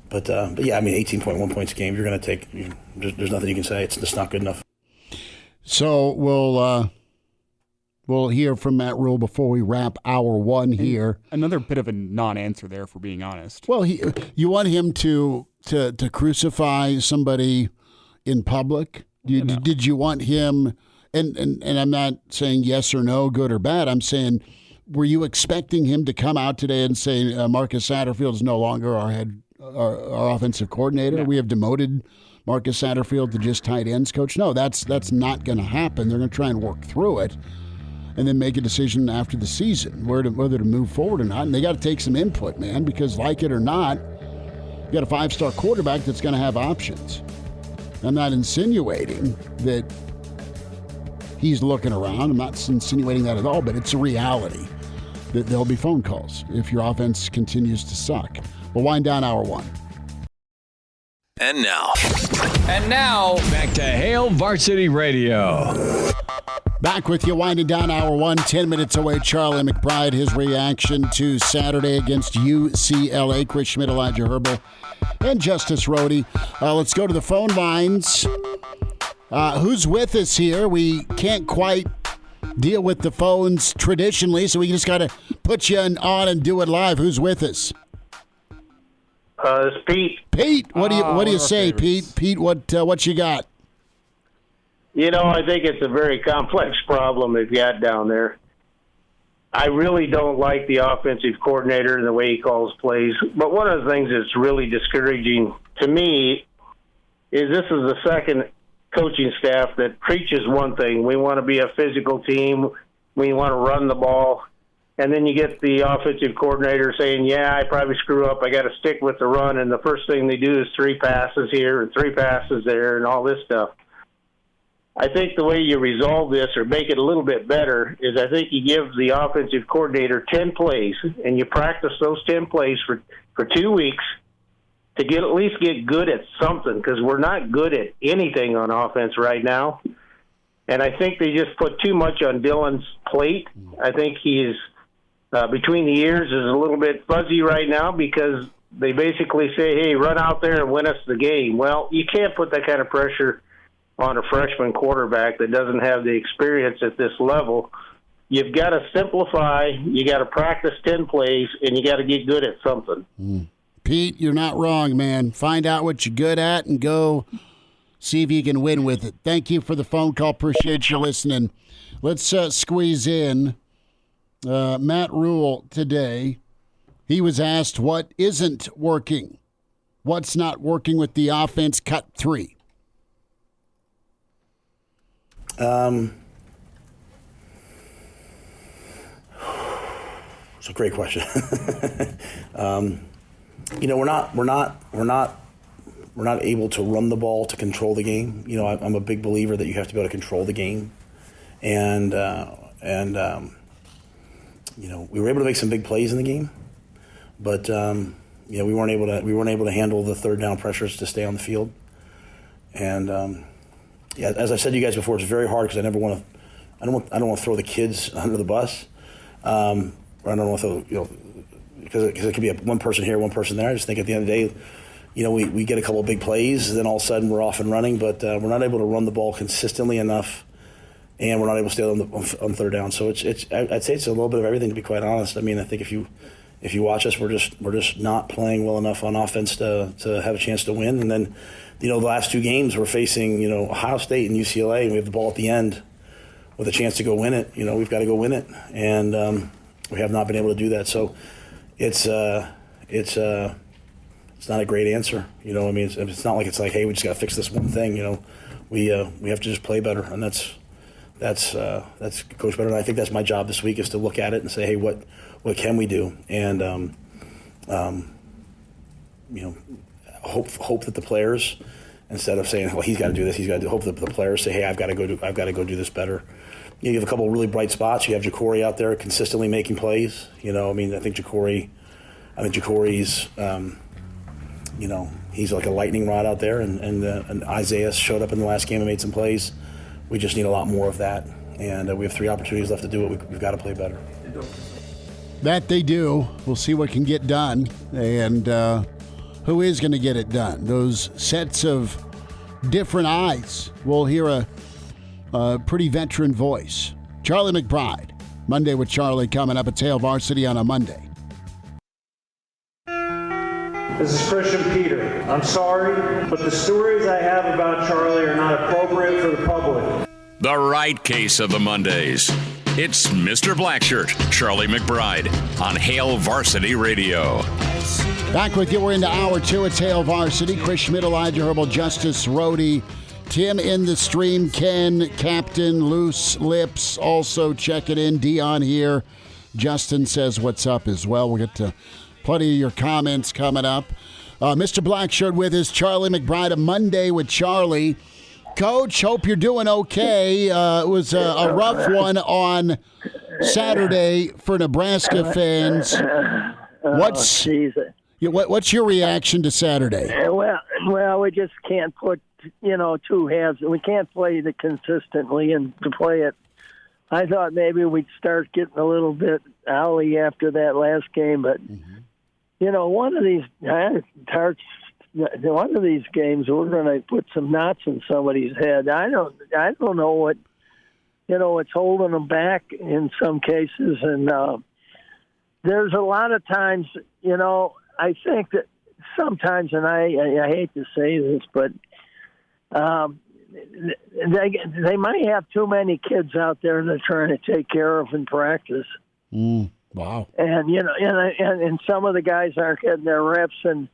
but yeah, 18.1 points a game, you're going to take. There's nothing you can say. It's just not good enough. So we'll hear from Matt Rhule before we wrap hour 1 here. Another bit of a non-answer there, for being honest. Well, you want him to crucify somebody in public? Did you want him? And I'm not saying yes or no, good or bad. I'm saying, were you expecting him to come out today and say Marcus Satterfield is no longer our offensive coordinator? No. We have demoted Marcus Satterfield to just tight ends coach? No, that's not going to happen. They're going to try and work through it, and then make a decision after the season whether to move forward or not. And they got to take some input, man, because like it or not, you got a 5-star quarterback that's going to have options. I'm not insinuating that he's looking around. I'm not insinuating that at all, but it's a reality that there'll be phone calls if your offense continues to suck. We'll wind down hour 1. And now, back to Hail Varsity Radio. Back with you, winding down hour 1, 10 minutes away. Charlie McBride, his reaction to Saturday against UCLA. Chris Schmidt, Elijah Herbel, and Justice Rhody. Let's go to the phone lines. Who's with us here? We can't quite deal with the phones traditionally, so we just got to put you on and do it live. Who's with us? It's Pete. Pete, what do you say, Pete? Pete, what you got? I think it's a very complex problem they've got down there. I really don't like the offensive coordinator and the way he calls plays. But one of the things that's really discouraging to me is this is the second coaching staff that preaches one thing. We want to be a physical team. We want to run the ball. And then you get the offensive coordinator saying, yeah, I probably screw up. I got to stick with the run. And the first thing they do is 3 passes here and 3 passes there and all this stuff. I think the way you resolve this or make it a little bit better is I think you give the offensive coordinator 10 plays and you practice those 10 plays for 2 weeks to at least get good at something, because we're not good at anything on offense right now. And I think they just put too much on Dylan's plate. I think he's between the ears is a little bit fuzzy right now because they basically say, hey, run out there and win us the game. Well, you can't put that kind of pressure on a freshman quarterback that doesn't have the experience at this level you've got to simplify. You got to practice 10 plays, and you got to get good at something. Pete, you're not wrong, man. Find out what you're good at and go see if you can win with it. Thank you for the phone call. Appreciate you listening. Let's squeeze in Matt Rhule today. He was asked what isn't working. What's not working with the offense? Cut 3. It's a great question. We're not able to run the ball to control the game. I'm a big believer that you have to be able to control the game, and we were able to make some big plays in the game, but we weren't able to handle the third down pressures to stay on the field. And as I've said to you guys before, it's very hard because I don't want to throw the kids under the bus. Or I don't want to throw, because it could be one person here, one person there. I just think at the end of the day, we get a couple of big plays, and then all of a sudden we're off and running, but we're not able to run the ball consistently enough, and we're not able to stay on third down. So I'd say it's a little bit of everything, to be quite honest. I mean, I think if you watch us, we're just not playing well enough on offense to have a chance to win. And then, the last 2 games we're facing, Ohio State and UCLA, and we have the ball at the end with a chance to go win it. We've got to go win it, and we have not been able to do that. So it's not a great answer. It's not like hey, we just got to fix this one thing. We have to just play better, and that's Coach Better. And I think that's my job this week, is to look at it and say, hey, what can we do? And hope that the players, instead of saying, well, he's got to do this, he's got to hope that the players say, hey, I've got to go do this better. You have a couple of really bright spots. You have Ja'Cory out there consistently making plays. I think Ja'Cory's, he's like a lightning rod out there. And Isaiah showed up in the last game and made some plays. We just need a lot more of that. And we have 3 opportunities left to do it. We've got to play better. That they do. We'll see what can get done. And who is going to get it done? Those sets of different eyes. We'll hear a pretty veteran voice. Charlie McBride. Monday with Charlie coming up at Hail Varsity on a Monday. This is Christian Peter. I'm sorry, but the stories I have about Charlie are not appropriate for the public. The right case of the Mondays. It's Mr. Blackshirt, Charlie McBride, on Hail Varsity Radio. Back with you. We're into hour 2 at Hail Varsity. Chris Schmidt, Elijah Herbel, Justice Rhody, Tim in the stream, Ken, Captain, Loose Lips, also checking in. Dion here. Justin says what's up as well. We'll get to plenty of your comments coming up. Mr. Blackshirt with us, Charlie McBride, a Monday with Charlie. Coach, hope you're doing okay. It was a rough one on Saturday for Nebraska fans. What's your reaction to Saturday? Well, we just can't put, 2 halves. We can't play it consistently, and to play it, I thought maybe we'd start getting a little bit owly after that last game, but one of these games we're going to put some knots in somebody's head. I don't know what what's holding them back in some cases, and there's a lot of times I think that sometimes, and I hate to say this, but they might have too many kids out there they're trying to take care of in practice. Wow. And and some of the guys aren't getting their reps, and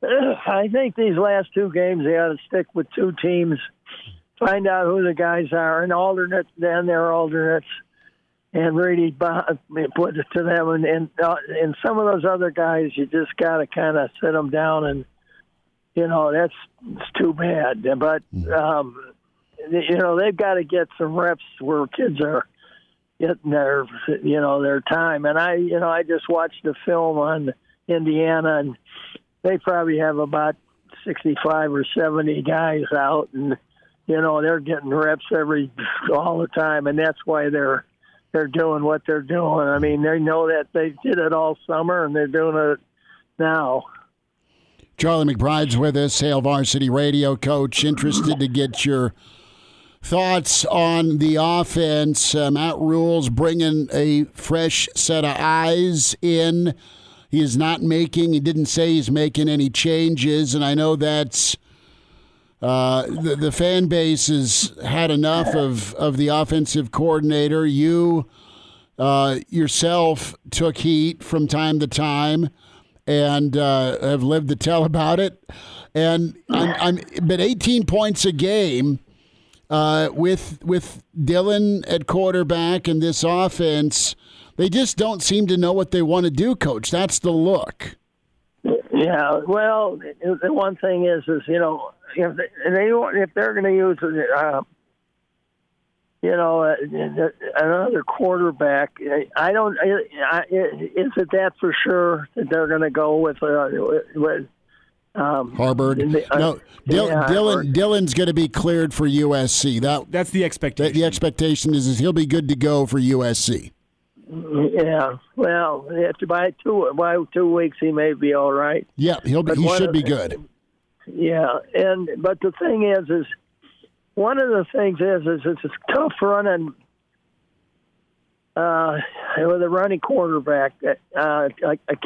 I think these last 2 games they ought to stick with 2 teams, find out who the guys are, and alternate then their alternates, and really put it to them. And some of those other guys, you just got to kind of sit them down, and it's too bad. But they've got to get some reps where kids are getting their time. And I just watched the film on Indiana, and they probably have about 65 or 70 guys out, and they're getting reps all the time, and that's why they're doing what they're doing. I mean, they know that they did it all summer, and they're doing it now. Charlie McBride's with us, Hail Varsity Radio. Coach, interested to get your thoughts on the offense. Matt Rhule's bringing a fresh set of eyes in. He didn't say he's making any changes, and I know that's the fan base has had enough of the offensive coordinator. You yourself took heat from time to time and have lived to tell about it. And but 18 points a game with Dylan at quarterback and this offense, they just don't seem to know what they want to do, Coach. That's the look. Yeah, well, the one thing is if they're going to use another quarterback, I don't. Is it that for sure that they're going to go with Harvard? Dylan's going to be cleared for USC. That's the expectation. The expectation is he'll be good to go for USC. Yeah, well, by 2 weeks he may be all right. Yeah, he should be good. Yeah, but the thing is one of the things is it's tough running with a running quarterback, a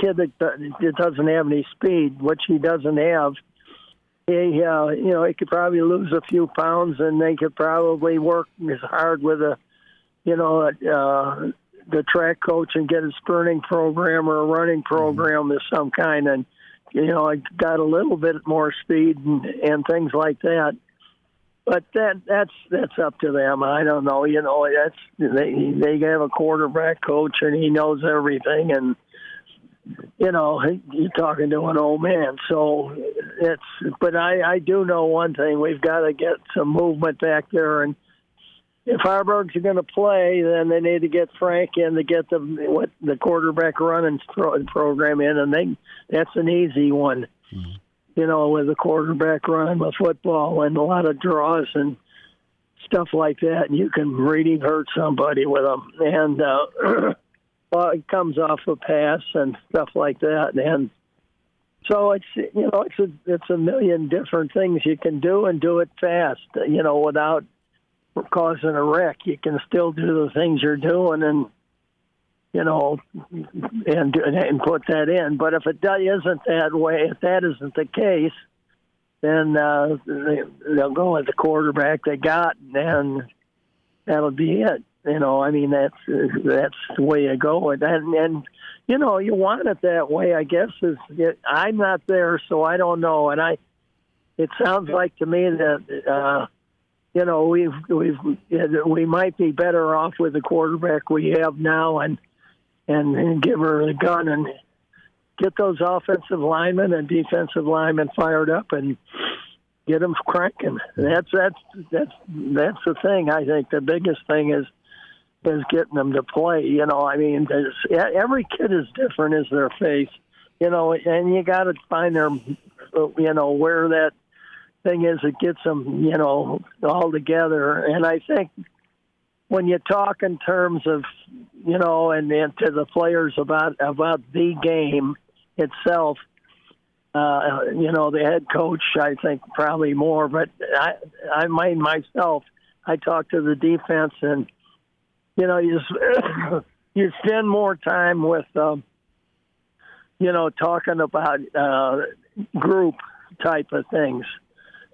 kid that doesn't have any speed, which he doesn't have. He could probably lose a few pounds, and they could probably work as hard with the track coach and get a sprinting program or a running program of some kind, and got a little bit more speed and things like that. But that's up to them. I don't know. They have a quarterback coach and he knows everything, and you're talking to an old man. So but I do know one thing: we've got to get some movement back there, and if Harburg's going to play, then they need to get Frank in to get the quarterback running program in, and that's an easy one. Mm-hmm. With the quarterback running with football and a lot of draws and stuff like that, and you can really hurt somebody with them. And it comes off a pass and stuff like that, and so it's a million different things you can do and do it fast. Without causing a wreck, you can still do the things you're doing and and put that in. But if it isn't that way, if that isn't the case, then they'll go with the quarterback they got, and that'll be it. That's the way you go. And you want it that way, I guess. I'm not there, so I don't know. And it sounds like to me that we might be better off with the quarterback we have now, and give her the gun and get those offensive linemen and defensive linemen fired up and get them cranking. That's the thing. I think the biggest thing is getting them to play. Every kid is different as their face, and you got to find their, where that thing is that gets them, all together. And I think when you talk in terms of, and to the players about the game itself, the head coach, I think probably more, but I mind myself, I talk to the defense, and, you spend more time with, talking about group type of things.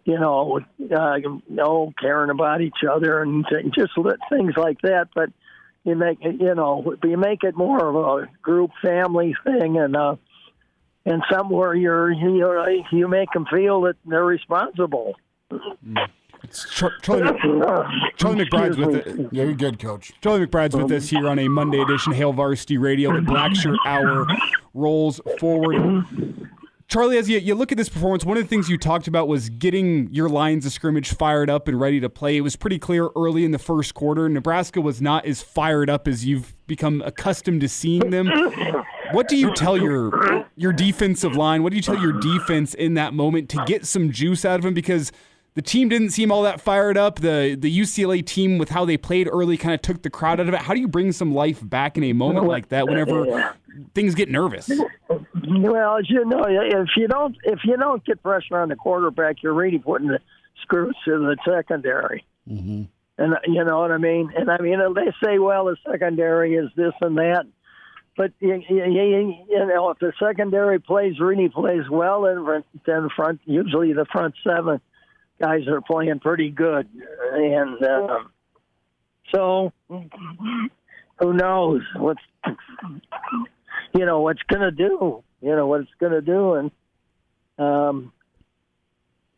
Caring about each other and just things like that. But you make it more of a group family thing, and somewhere you make them feel that they're responsible. Charlie McBride's with it. Yeah, you're good, Coach. Charlie McBride's with us here on a Monday edition Hail Varsity Radio. The Blackshirt Hour rolls forward. Charlie, as you look at this performance, one of the things you talked about was getting your lines of scrimmage fired up and ready to play. It was pretty clear early in the first quarter. Nebraska was not as fired up as you've become accustomed to seeing them. What do you tell your defensive line? What do you tell your defense in that moment to get some juice out of them? Because the team didn't seem all that fired up. The UCLA team, with how they played early, kind of took the crowd out of it. How do you bring some life back in a moment like that whenever things get nervous? Well, as you know, if you don't get pressure on the quarterback, you're really putting the screws to the secondary. Mm-hmm. And you know what I mean? And I mean, they say, well, the secondary is this and that. But, you know, if the secondary really plays well, then usually the front seven guys are playing pretty good. And so who knows what's going to do, what it's going to do. And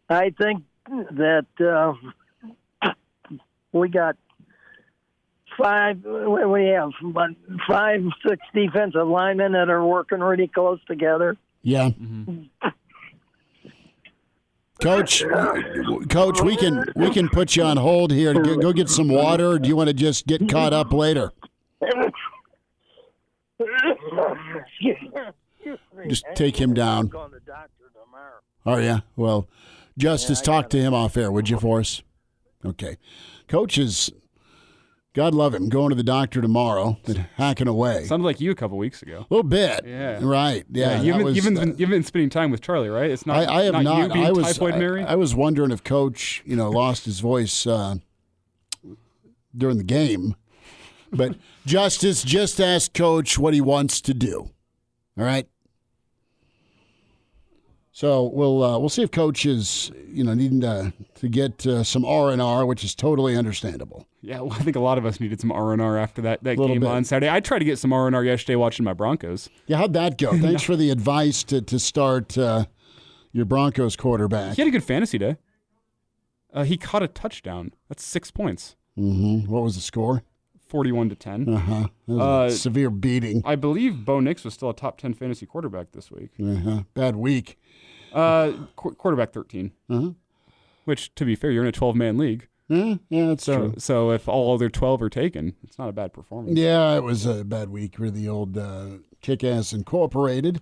I think that we got 5, 6 defensive linemen that are working really close together. Yeah. Coach, we can put you on hold here to go get some water, or do you want to just get caught up later? Just take him down. Oh, yeah? Well, Justice, talk to him off air, would you, for us? Okay. Coach is, God love him, going to the doctor tomorrow, but hacking away. Sounded like you a couple weeks ago. A little bit. Yeah. Right. Yeah. You've been spending time with Charlie, right? It's not. I have not. You being typhoid Mary? I was wondering if Coach, lost his voice during the game, but Justice, just ask Coach what he wants to do. All right. So we'll see if Coach is needing to get some R&R, which is totally understandable. Yeah, well, I think a lot of us needed some R&R after that game on Saturday. I tried to get some R&R yesterday watching my Broncos. Yeah, how'd that go? Thanks for the advice to start your Broncos quarterback. He had a good fantasy day. He caught a touchdown. That's 6 points. Mm-hmm. What was the score? 41-10. Uh-huh. That was a severe beating. I believe Bo Nix was still a top 10 fantasy quarterback this week. Uh-huh. Bad week. Quarterback 13. Uh-huh. Which, to be fair, you're in a 12-man league. Yeah, that's true. So if all other 12 are taken, it's not a bad performance. Yeah, it was a bad week for the old Kick-Ass Incorporated.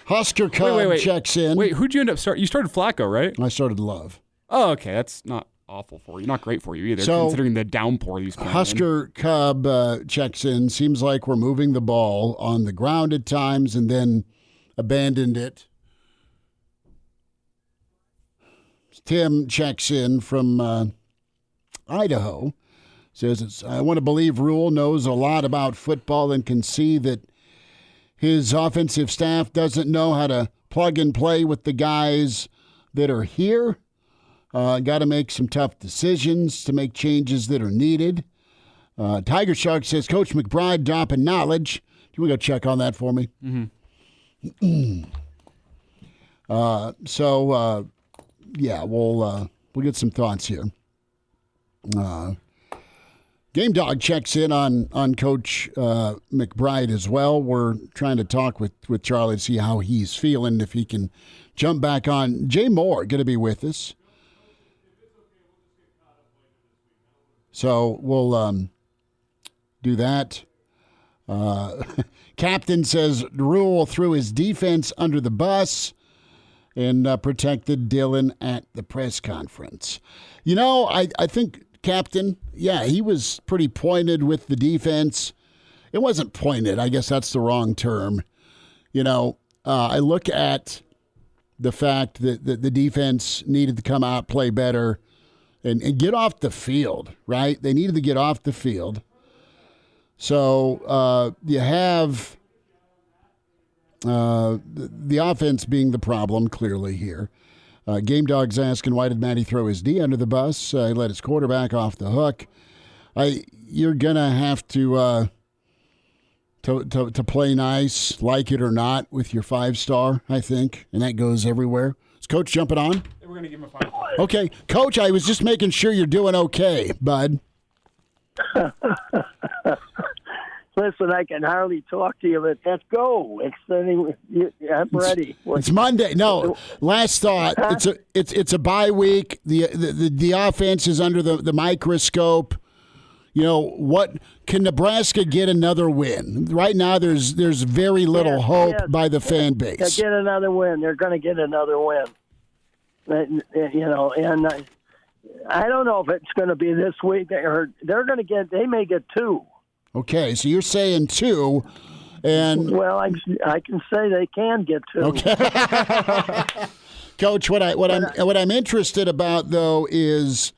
Husker Cub checks in. Wait, who'd you end up starting? You started Flacco, right? I started Love. Oh, okay. That's not awful for you. Not great for you either, considering the downpour these playing. Husker Cub checks in. Seems like we're moving the ball on the ground at times and then abandoned it. Tim checks in from Idaho. Says, I want to believe Rhule knows a lot about football and can see that his offensive staff doesn't know how to plug and play with the guys that are here. Got to make some tough decisions to make changes that are needed. Tiger Shark says, Coach McBride dropping knowledge. Do you want to go check on that for me? Mm-hmm. Yeah, we'll get some thoughts here. Game Dog checks in on Coach McBride as well. We're trying to talk with Charlie to see how he's feeling, if he can jump back on. Jay Moore going to be with us. So we'll do that. Captain says Rhule threw his defense under the bus and protected Dylan at the press conference. I think Captain, he was pretty pointed with the defense. It wasn't pointed. I guess that's the wrong term. I look at the fact that the defense needed to come out, play better, and get off the field, right? They needed to get off the field. So you have the offense being the problem, clearly, here. Game Dog's asking, why did Matty throw his D under the bus? He let his quarterback off the hook. You're going to have to play nice, like it or not, with your 5-star, I think, and that goes everywhere. Is Coach jumping on? We're going to give him a 5. Okay. Coach, I was just making sure you're doing okay, bud. Listen, I can hardly talk to you, but let's go. I'm ready. It's Monday. No, last thought. It's a bye week. The offense is under the microscope. What can Nebraska get another win? Right now, there's very little hope by the fan base. They'll get another win. They're going to get another win. And I don't know if it's going to be this week or they may get 2. Okay, so you're saying 2, and well, I can say they can get 2. Okay, Coach, what I'm interested about though is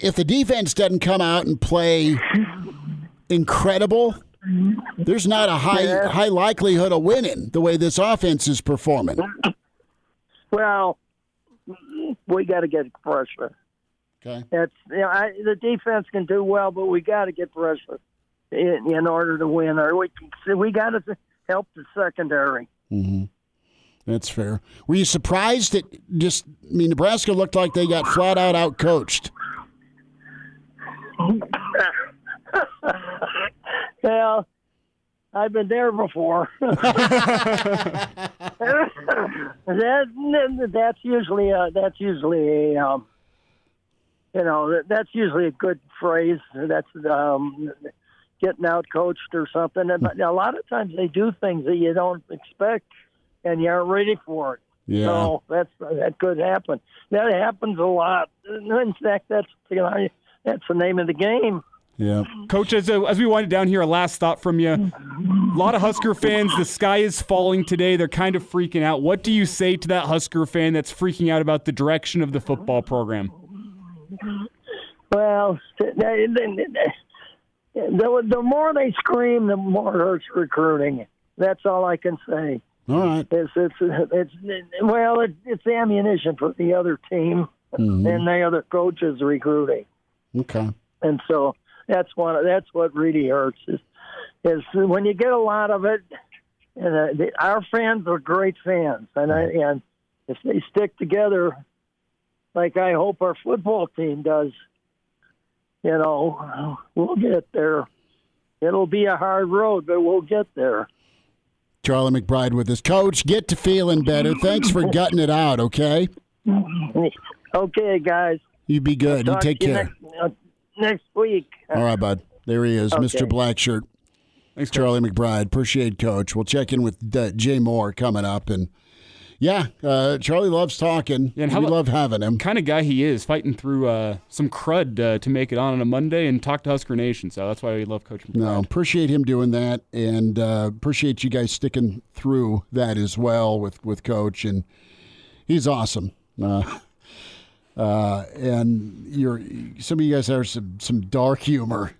if the defense doesn't come out and play incredible, there's not a high likelihood of winning the way this offense is performing. Well, we got to get pressure. Okay. That's the defense can do well, but we got to get pressure in order to win. Or we got to help the secondary. Mm-hmm. That's fair. Were you surprised that Nebraska looked like they got flat out outcoached? Well, I've been there before. That's usually a good phrase. That's getting out coached or something. But a lot of times they do things that you don't expect and you aren't ready for it. Yeah. So that could happen. That happens a lot. In fact, that's the name of the game. Yeah. Coach, as we wind it down here, a last thought from you. A lot of Husker fans, the sky is falling today. They're kind of freaking out. What do you say to that Husker fan that's freaking out about the direction of the football program? Well, the more they scream, the more it hurts recruiting. That's all I can say. All right. It's ammunition for the other team and the other coaches recruiting. Okay. And so that's what really hurts is when you get a lot of it. And our fans are great fans, and if they stick together, like I hope our football team does, we'll get there. It'll be a hard road, but we'll get there. Charlie McBride with us. Coach, get to feeling better. Thanks for gutting it out, okay? Okay, guys. You be good. You take care. Next week. All right, bud. There he is, okay. Mr. Blackshirt. Thanks, Charlie McBride. Appreciate Coach. We'll check in with Jay Moore coming up. And, Charlie loves talking. Yeah, and we love having him. Kind of guy he is, fighting through some crud to make it on a Monday and talk to Husker Nation. So that's why we love Coach McBride. No, appreciate him doing that, and appreciate you guys sticking through that as well with Coach. And he's awesome. And some of you guys have some dark humor,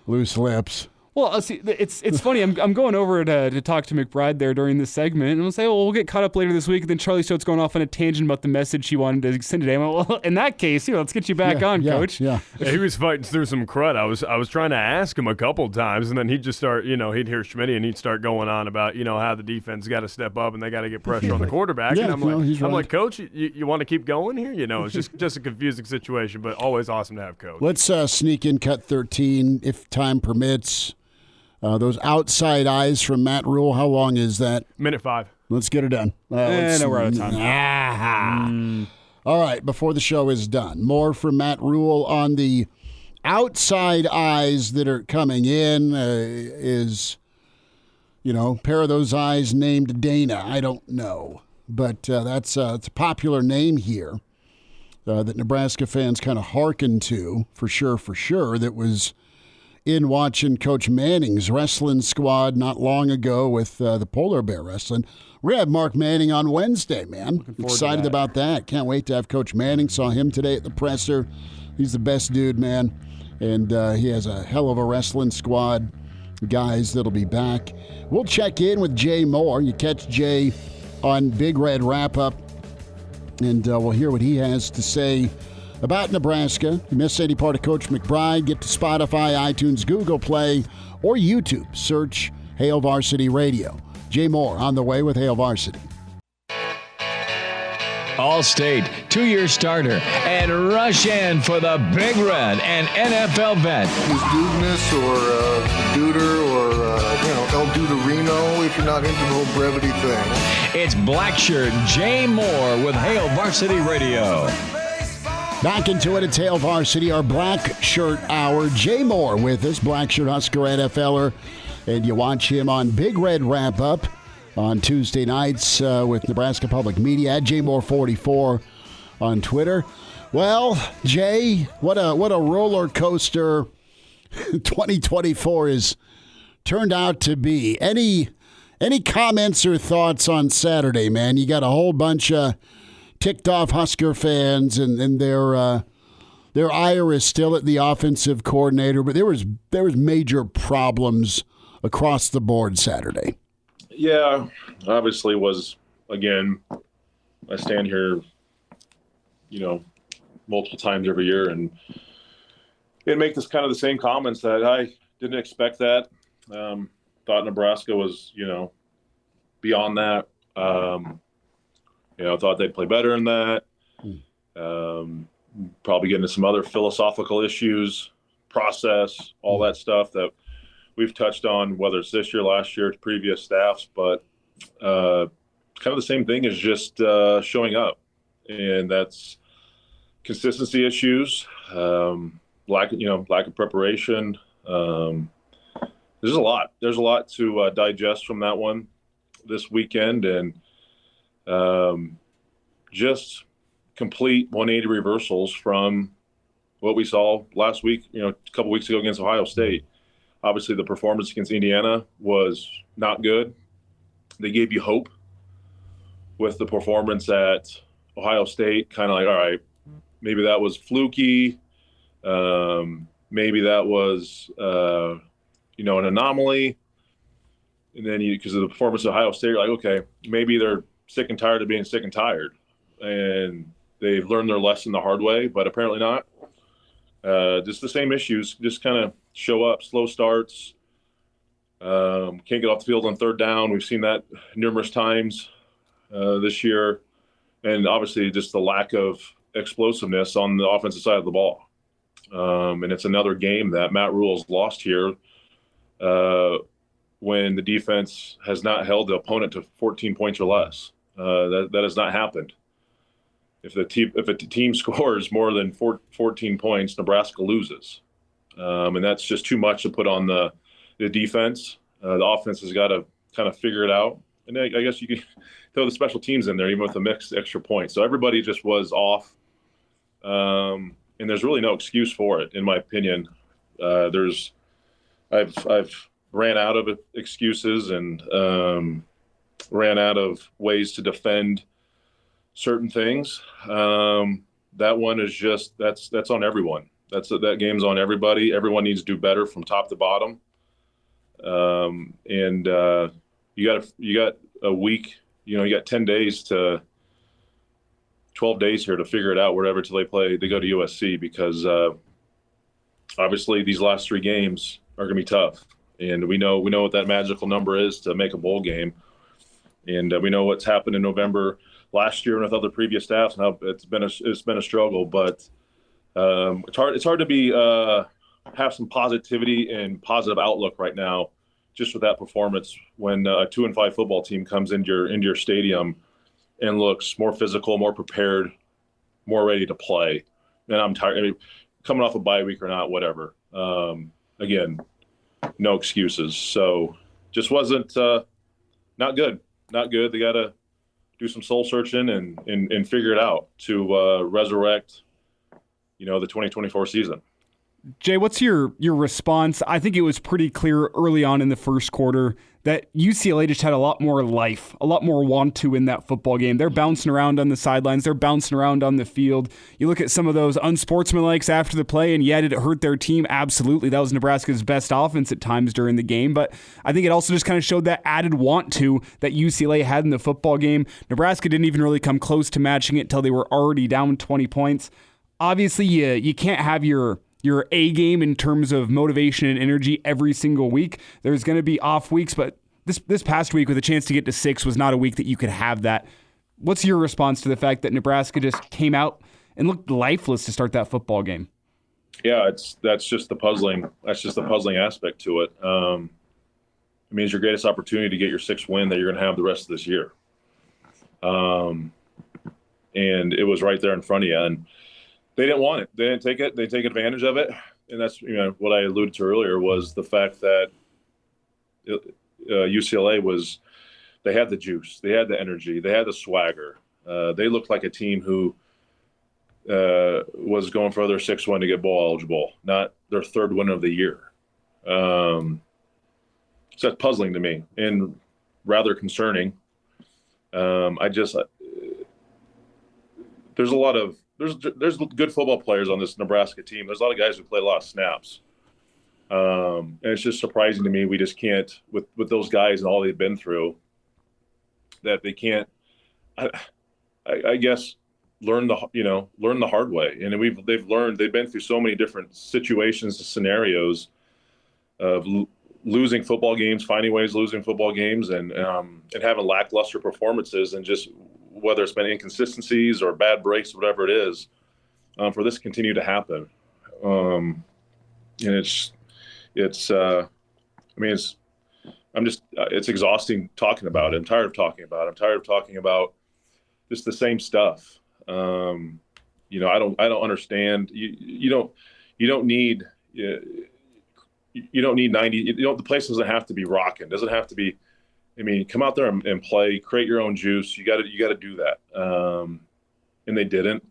loose lips. Well, see, it's funny. I'm going over to talk to McBride there during this segment, and we'll say, we'll get caught up later this week. And then Charlie starts going off on a tangent about the message he wanted to send today. I went, well, in that case, let's get you back on, Coach. Yeah. He was fighting through some crud. I was trying to ask him a couple times, and then he'd just start, he'd hear Schmidt, and he'd start going on about, how the defense got to step up and they got to get pressure on the quarterback. Yeah, and I'm like, Coach, you want to keep going here? It's just a confusing situation, but always awesome to have Coach. Let's sneak in cut 13 if time permits. Those outside eyes from Matt Rhule, how long is that? Minute 5. Let's get her done. No, we're out of time. All right, before the show is done, more from Matt Rhule on the outside eyes that are coming in. Is, a pair of those eyes named Dana? I don't know. But it's a popular name here that Nebraska fans kind of hearken to, for sure, that was in watching Coach Manning's wrestling squad not long ago with the Polar Bear Wrestling. We're going to have Mark Manning on Wednesday, man. Excited about that. Can't wait to have Coach Manning. Saw him today at the presser. He's the best dude, man. And he has a hell of a wrestling squad, guys that'll be back. We'll check in with Jay Moore. You catch Jay on Big Red Wrap-Up, and we'll hear what he has to say about Nebraska. You miss any part of Coach McBride, get to Spotify, iTunes, Google Play, or YouTube. Search Hail Varsity Radio. Jay Moore on the way with Hail Varsity. All-State, 2-year starter, and rush in for the Big Red and NFL vet. Who's Dudeness or Duder or, El Duderino if you're not into the whole brevity thing. It's Blackshirt Jay Moore with Hail Varsity Radio. Back into it, it's Hail Varsity, our Blackshirt Hour. Jay Moore with us, Blackshirt Husker NFLer, and you watch him on Big Red Wrap-Up on Tuesday nights with Nebraska Public Media at JMoore44 on Twitter. Well, Jay, what a roller coaster 2024 has turned out to be. Any comments or thoughts on Saturday, man? You got a whole bunch of ticked off Husker fans and their their ire is still at the offensive coordinator, but there was major problems across the board Saturday. Yeah, obviously was, again, I stand here, multiple times every year and make this kind of the same comments that I didn't expect that. Thought Nebraska was, beyond that. Thought they'd play better than that. Probably get into some other philosophical issues, process, all that stuff that we've touched on, whether it's this year, last year, previous staffs, but kind of the same thing as just showing up. And that's consistency issues, lack of preparation. There's a lot to digest from that one this weekend, and just complete 180 reversals from what we saw last week, a couple weeks ago against Ohio State. Obviously, the performance against Indiana was not good. They gave you hope with the performance at Ohio State, kind of like, all right, maybe that was fluky. Maybe that was, an anomaly. And then because of the performance of Ohio State, you're like, okay, maybe they're sick and tired of being sick and tired. And they've learned their lesson the hard way, but apparently not. Just the same issues, just kind of show up, slow starts, can't get off the field on third down. We've seen that numerous times this year. And obviously just the lack of explosiveness on the offensive side of the ball. And it's another game that Matt Rhule's lost here when the defense has not held the opponent to 14 points or less. That has not happened. If a team scores more than 14 points, Nebraska loses. And that's just too much to put on the defense. The offense has got to kind of figure it out. And I guess you could throw the special teams in there, even with a mixed extra points. So everybody just was off. And there's really no excuse for it, in my opinion. I've ran out of excuses and ran out of ways to defend certain things. That one is just that's on everyone. That game's on everybody. Everyone needs to do better from top to bottom. And you got a week. You got 10 days to 12 days here to figure it out. Wherever till they go to USC, because obviously these last 3 games are going to be tough. And we know what that magical number is to make a bowl game. And we know what's happened in November last year and with other previous staffs, and how it's been a struggle. But it's hard to be have some positivity and positive outlook right now, just with that performance when a 2-5 football team comes into your stadium and looks more physical, more prepared, more ready to play. And I'm tired. I mean, coming off a bye week or not, whatever. Again, no excuses. So just wasn't not good. Not good. They got to do some soul searching and figure it out to resurrect, the 2024 season. Jay, what's your response? I think it was pretty clear early on in the first quarter that UCLA just had a lot more life, a lot more want to in that football game. They're bouncing around on the sidelines. They're bouncing around on the field. You look at some of those unsportsmanlikes after the play, and did it hurt their team? Absolutely. That was Nebraska's best offense at times during the game. But I think it also just kind of showed that added want to that UCLA had in the football game. Nebraska didn't even really come close to matching it until they were already down 20 points. Obviously, you can't have your A game in terms of motivation and energy every single week. There's going to be off weeks, but this past week with a chance to get to 6 was not a week that you could have that. What's your response to the fact that Nebraska just came out and looked lifeless to start that football game? Yeah, that's just the puzzling aspect to it. It means your greatest opportunity to get your 6th win that you're going to have the rest of this year. And it was right there in front of you, and they didn't want it. They didn't take it. They take advantage of it. And that's what I alluded to earlier was the fact that UCLA they had the juice, they had the energy, they had the swagger. They looked like a team who was going for their 6th win to get bowl eligible, not their 3rd win of the year. So that's puzzling to me and rather concerning. There's a lot of there's good football players on this Nebraska team. There's a lot of guys who play a lot of snaps. And it's just surprising to me we just can't, with those guys and all they've been through, that they can't, I guess, learn the hard way. And they've been through so many different situations and scenarios of losing football games, finding ways losing football games, and having lackluster performances, and just whether it's been inconsistencies or bad breaks, whatever it is, for this to continue to happen. And it's exhausting talking about it. I'm tired of talking about it. I'm tired of talking about just the same stuff. I don't understand. You don't need 90. The place doesn't have to be rocking. Doesn't have to be. I mean, come out there and play. Create your own juice. You got to do that. And they didn't.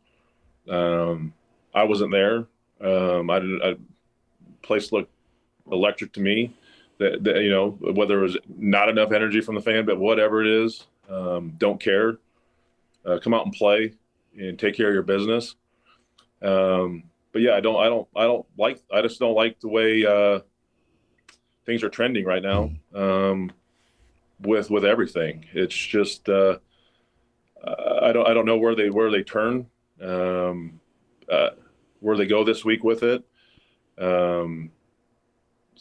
I wasn't there. Place looked electric to me. That whether it was not enough energy from the fan, but whatever it is, don't care. Come out and play and take care of your business. But yeah, I just don't like the way things are trending right now. With everything, it's just I don't know where they turn, where they go this week with it.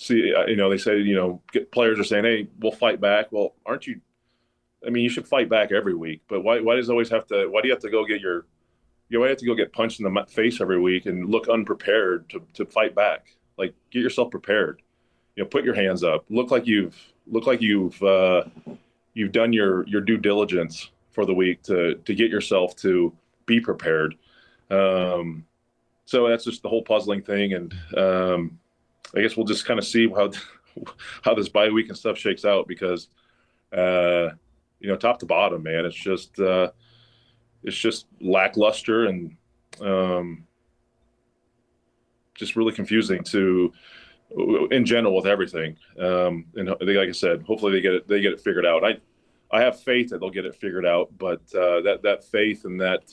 They say players are saying, "Hey, we'll fight back." Well, aren't you? I mean, you should fight back every week. But why does it always have to? Why do you have to go get why do you have to go get punched in the face every week and look unprepared to fight back? Like, get yourself prepared. Put your hands up. Look like you've done your due diligence for the week to get yourself to be prepared. So that's just the whole puzzling thing, and I guess we'll just kind of see how this bye week and stuff shakes out, because top to bottom, man, it's just lackluster and just really confusing in general with everything. And like I said, hopefully they get it figured out. I have faith that they'll get it figured out, but that faith and that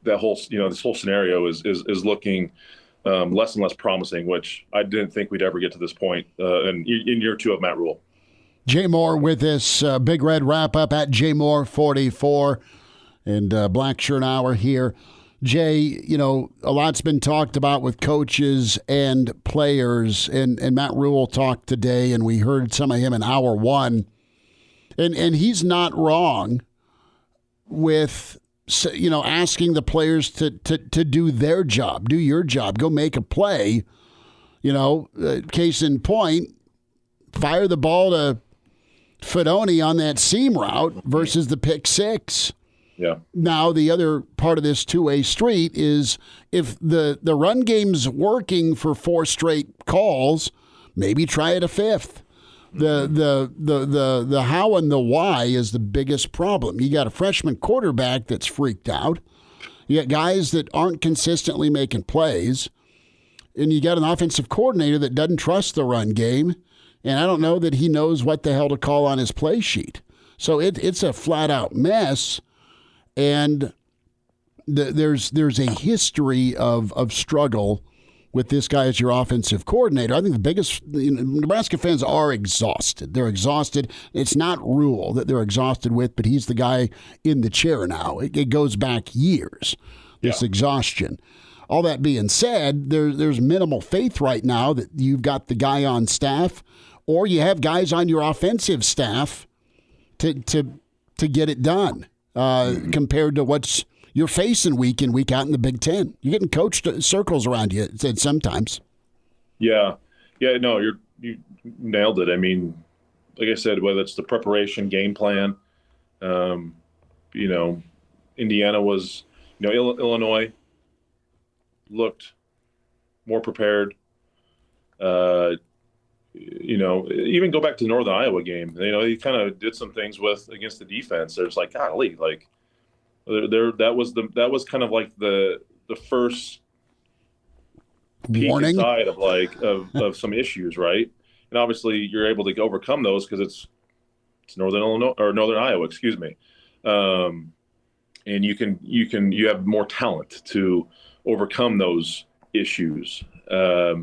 whole this whole scenario is looking less and less promising, which I didn't think we'd ever get to this point in year 2 of Matt Rhule. Jay Moore with this Big Red wrap-up at JMoore44 and Blackshirt Hour here. Jay, a lot's been talked about with coaches and players, and Matt Rhule talked today, and we heard some of him in hour 1. And he's not wrong with, asking the players to do their job, do your job, go make a play. Case in point, fire the ball to Fedoni on that seam route versus the pick 6. Yeah. Now, the other part of this two-way street is if the run game's working for 4 straight calls, maybe try it a 5th. The how and the why is the biggest problem. You got a freshman quarterback that's freaked out. You got guys that aren't consistently making plays. And you got an offensive coordinator that doesn't trust the run game. And I don't know that he knows what the hell to call on his play sheet. So it's a flat-out mess. And there's a history of struggle with this guy as your offensive coordinator. I think the biggest Nebraska fans are exhausted. They're exhausted. It's not Rhule that they're exhausted with, but he's the guy in the chair now. It goes back years, this exhaustion. All that being said, there's minimal faith right now that you've got the guy on staff, or you have guys on your offensive staff to get it done. Compared to what's you're facing week in, week out in the Big Ten. You're getting coached circles around you sometimes. Yeah. No, you nailed it. I mean, like I said, whether it's the preparation game plan, Indiana was, Illinois looked more prepared. Even go back to the Northern Iowa game. He kind of did some things against the defense. There's like, golly, like that was kind of like the first warning side of some issues, right? And obviously you're able to overcome those because it's Northern Illinois or Northern Iowa, excuse me. and you have more talent to overcome those issues. But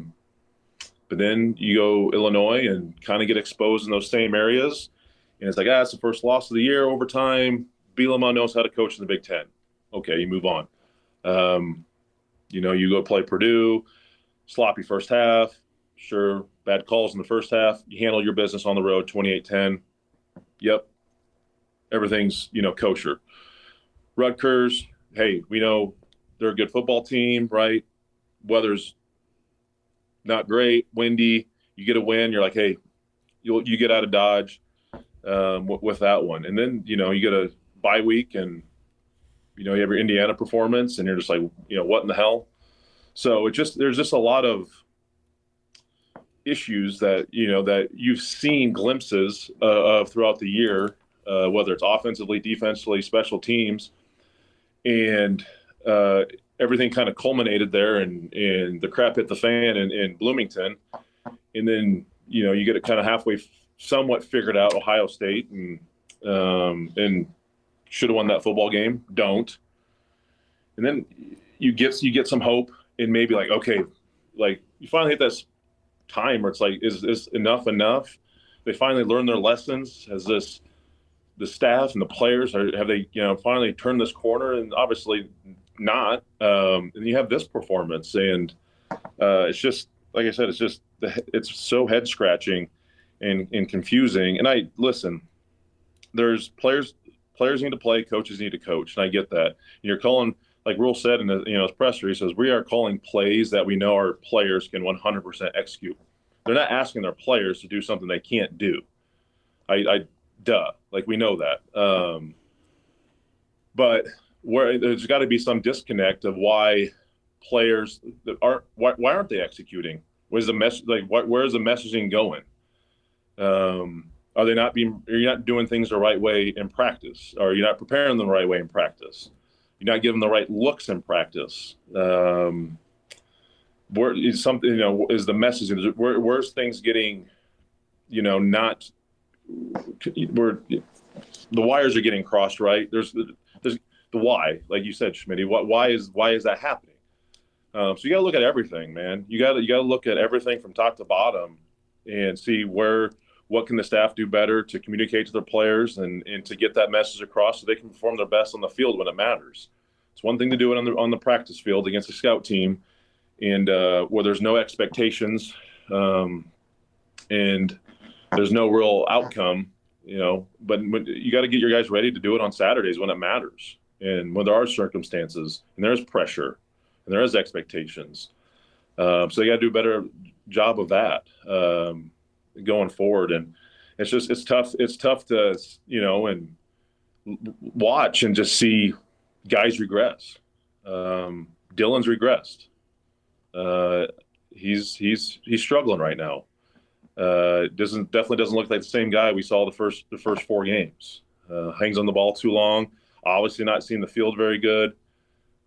then you go Illinois and kind of get exposed in those same areas, and it's like, it's the first loss of the year, overtime. Bielema knows how to coach in the Big Ten. Okay, you move on. You go play Purdue, sloppy first half. Sure, bad calls in the first half. You handle your business on the road, 28-10. Yep, everything's, kosher. Rutgers, hey, we know they're a good football team, right? Weather's not great, windy. You get a win, you're like, hey, you get out of Dodge with that one. And then, you get a bye week and, you have your Indiana performance and you're just like, what in the hell? So there's just a lot of issues that, that you've seen glimpses of throughout the year, whether it's offensively, defensively, special teams. And everything kind of culminated there and the crap hit the fan in Bloomington. And then, you get it kind of halfway somewhat figured out, Ohio State, and should have won that football game. Don't. And then you get some hope and maybe like, okay, like you finally hit this time where it's like, is enough? They finally learned their lessons. Has the staff and the players have they, finally turned this corner? And obviously not. And you have this performance and it's just, like I said, it's so head scratching and confusing. And there's players need to play, coaches need to coach. And I get that. And you're calling, like Rhule said in his presser, he says, we are calling plays that we know our players can 100% execute. They're not asking their players to do something they can't do. Like we know that. But there's got to be some disconnect of why players why aren't they executing? Where's the message? Like where's the messaging going? Are you not doing things the right way in practice? Or are you not preparing them the right way in practice? You're not giving the right looks in practice. Where is something, is the messaging? Where's things getting, not where the wires are getting crossed, right? There's the why, like you said, Schmidt. Why is that happening? So you got to look at everything, man. You got to look at everything from top to bottom and see what can the staff do better to communicate to their players and to get that message across so they can perform their best on the field when it matters. It's one thing to do it on the practice field against a scout team and where there's no expectations and there's no real outcome, but you got to get your guys ready to do it on Saturdays when it matters and when there are circumstances and there's pressure and there is expectations. So you got to do a better job of that. Going forward, and it's tough to and watch and just see guys regress. Dylan's regressed. He's struggling right now. Definitely doesn't look like the same guy we saw the first 4 games. Hangs on the ball too long. Obviously not seeing the field very good.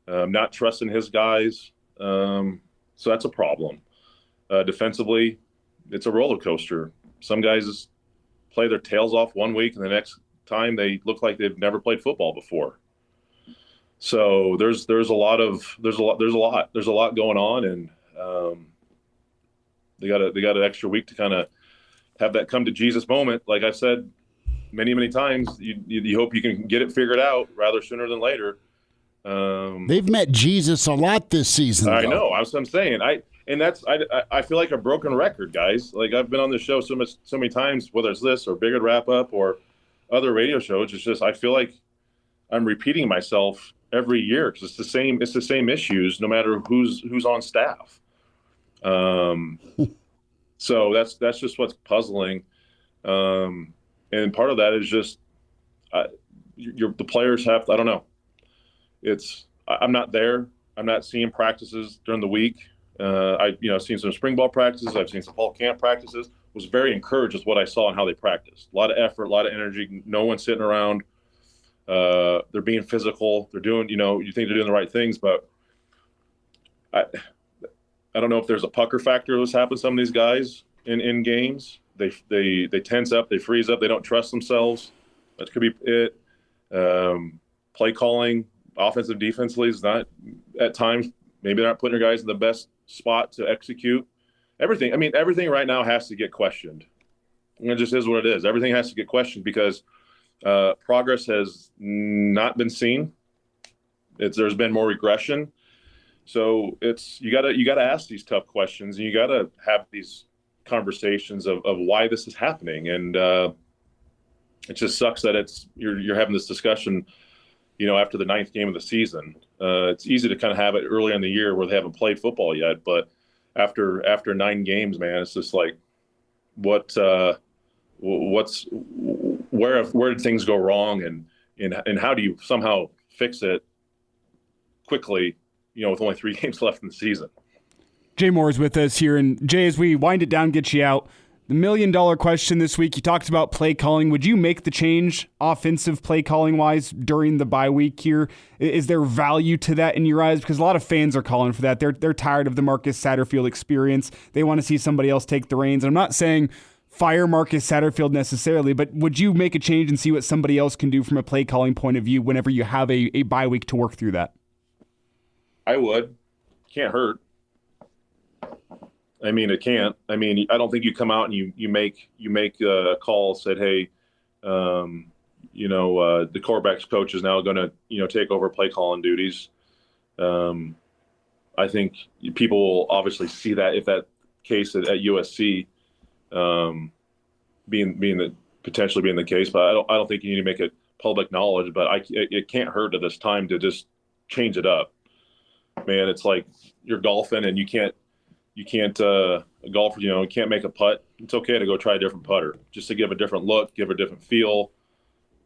Not trusting his guys. So that's a problem. Defensively, it's a roller coaster. Some guys play their tails off one week, and the next time they look like they've never played football before. So there's a lot going on, and they got an extra week to kind of have that come to Jesus moment. Like I've said many times, you hope you can get it figured out rather sooner than later. They've met Jesus a lot this season. I know. That's what I'm saying. I feel like a broken record, guys. Like I've been on this show so many times, whether it's this or Bigger Wrap Up or other radio shows. It's just I feel like I'm repeating myself every year because it's the same issues no matter who's on staff. So that's just what's puzzling. And part of that is just the players have. I don't know. I'm not there. I'm not seeing practices during the week. I've seen some spring ball practices. I've seen some fall camp practices. Was very encouraged with what I saw and how they practiced. A lot of effort, a lot of energy. No one sitting around. They're being physical. They're doing, you think they're doing the right things, but I don't know if there's a pucker factor that's happened to some of these guys in games. They tense up, they freeze up, they don't trust themselves. That could be it. play calling, offensive, defensively is not at times. Maybe they're not putting their guys in the best spot to execute. Everything right now has to get questioned. It just is what it is. Everything has to get questioned because progress has not been seen. There's been more regression. So you gotta ask these tough questions, and you gotta have these conversations of why this is happening. And it just sucks that you're having this discussion, after the 9th game of the season. It's easy to kind of have it earlier in the year where they haven't played football yet, but after 9 games, man, it's just like, where did things go wrong, and how do you somehow fix it quickly, with only 3 games left in the season? Jay Moore is with us here. And Jay, as we wind it down, get you out, the $1 million question this week, you talked about play calling. Would you make the change offensive play calling wise during the bye week here? Is there value to that in your eyes? Because a lot of fans are calling for that. They're tired of the Marcus Satterfield experience. They want to see somebody else take the reins. And I'm not saying fire Marcus Satterfield necessarily, but would you make a change and see what somebody else can do from a play calling point of view whenever you have a bye week to work through that? I would. Can't hurt. It can't. I don't think you come out and you make a call, said, hey, the quarterback's coach is now going to, take over play calling duties. I think people will obviously see that if that case at USC potentially being the case, but I don't think you need to make it public knowledge. But it can't hurt at this time to just change it up. Man, it's like you're golfing and you can't golf, you can't make a putt. It's okay to go try a different putter, just to give a different look, give a different feel,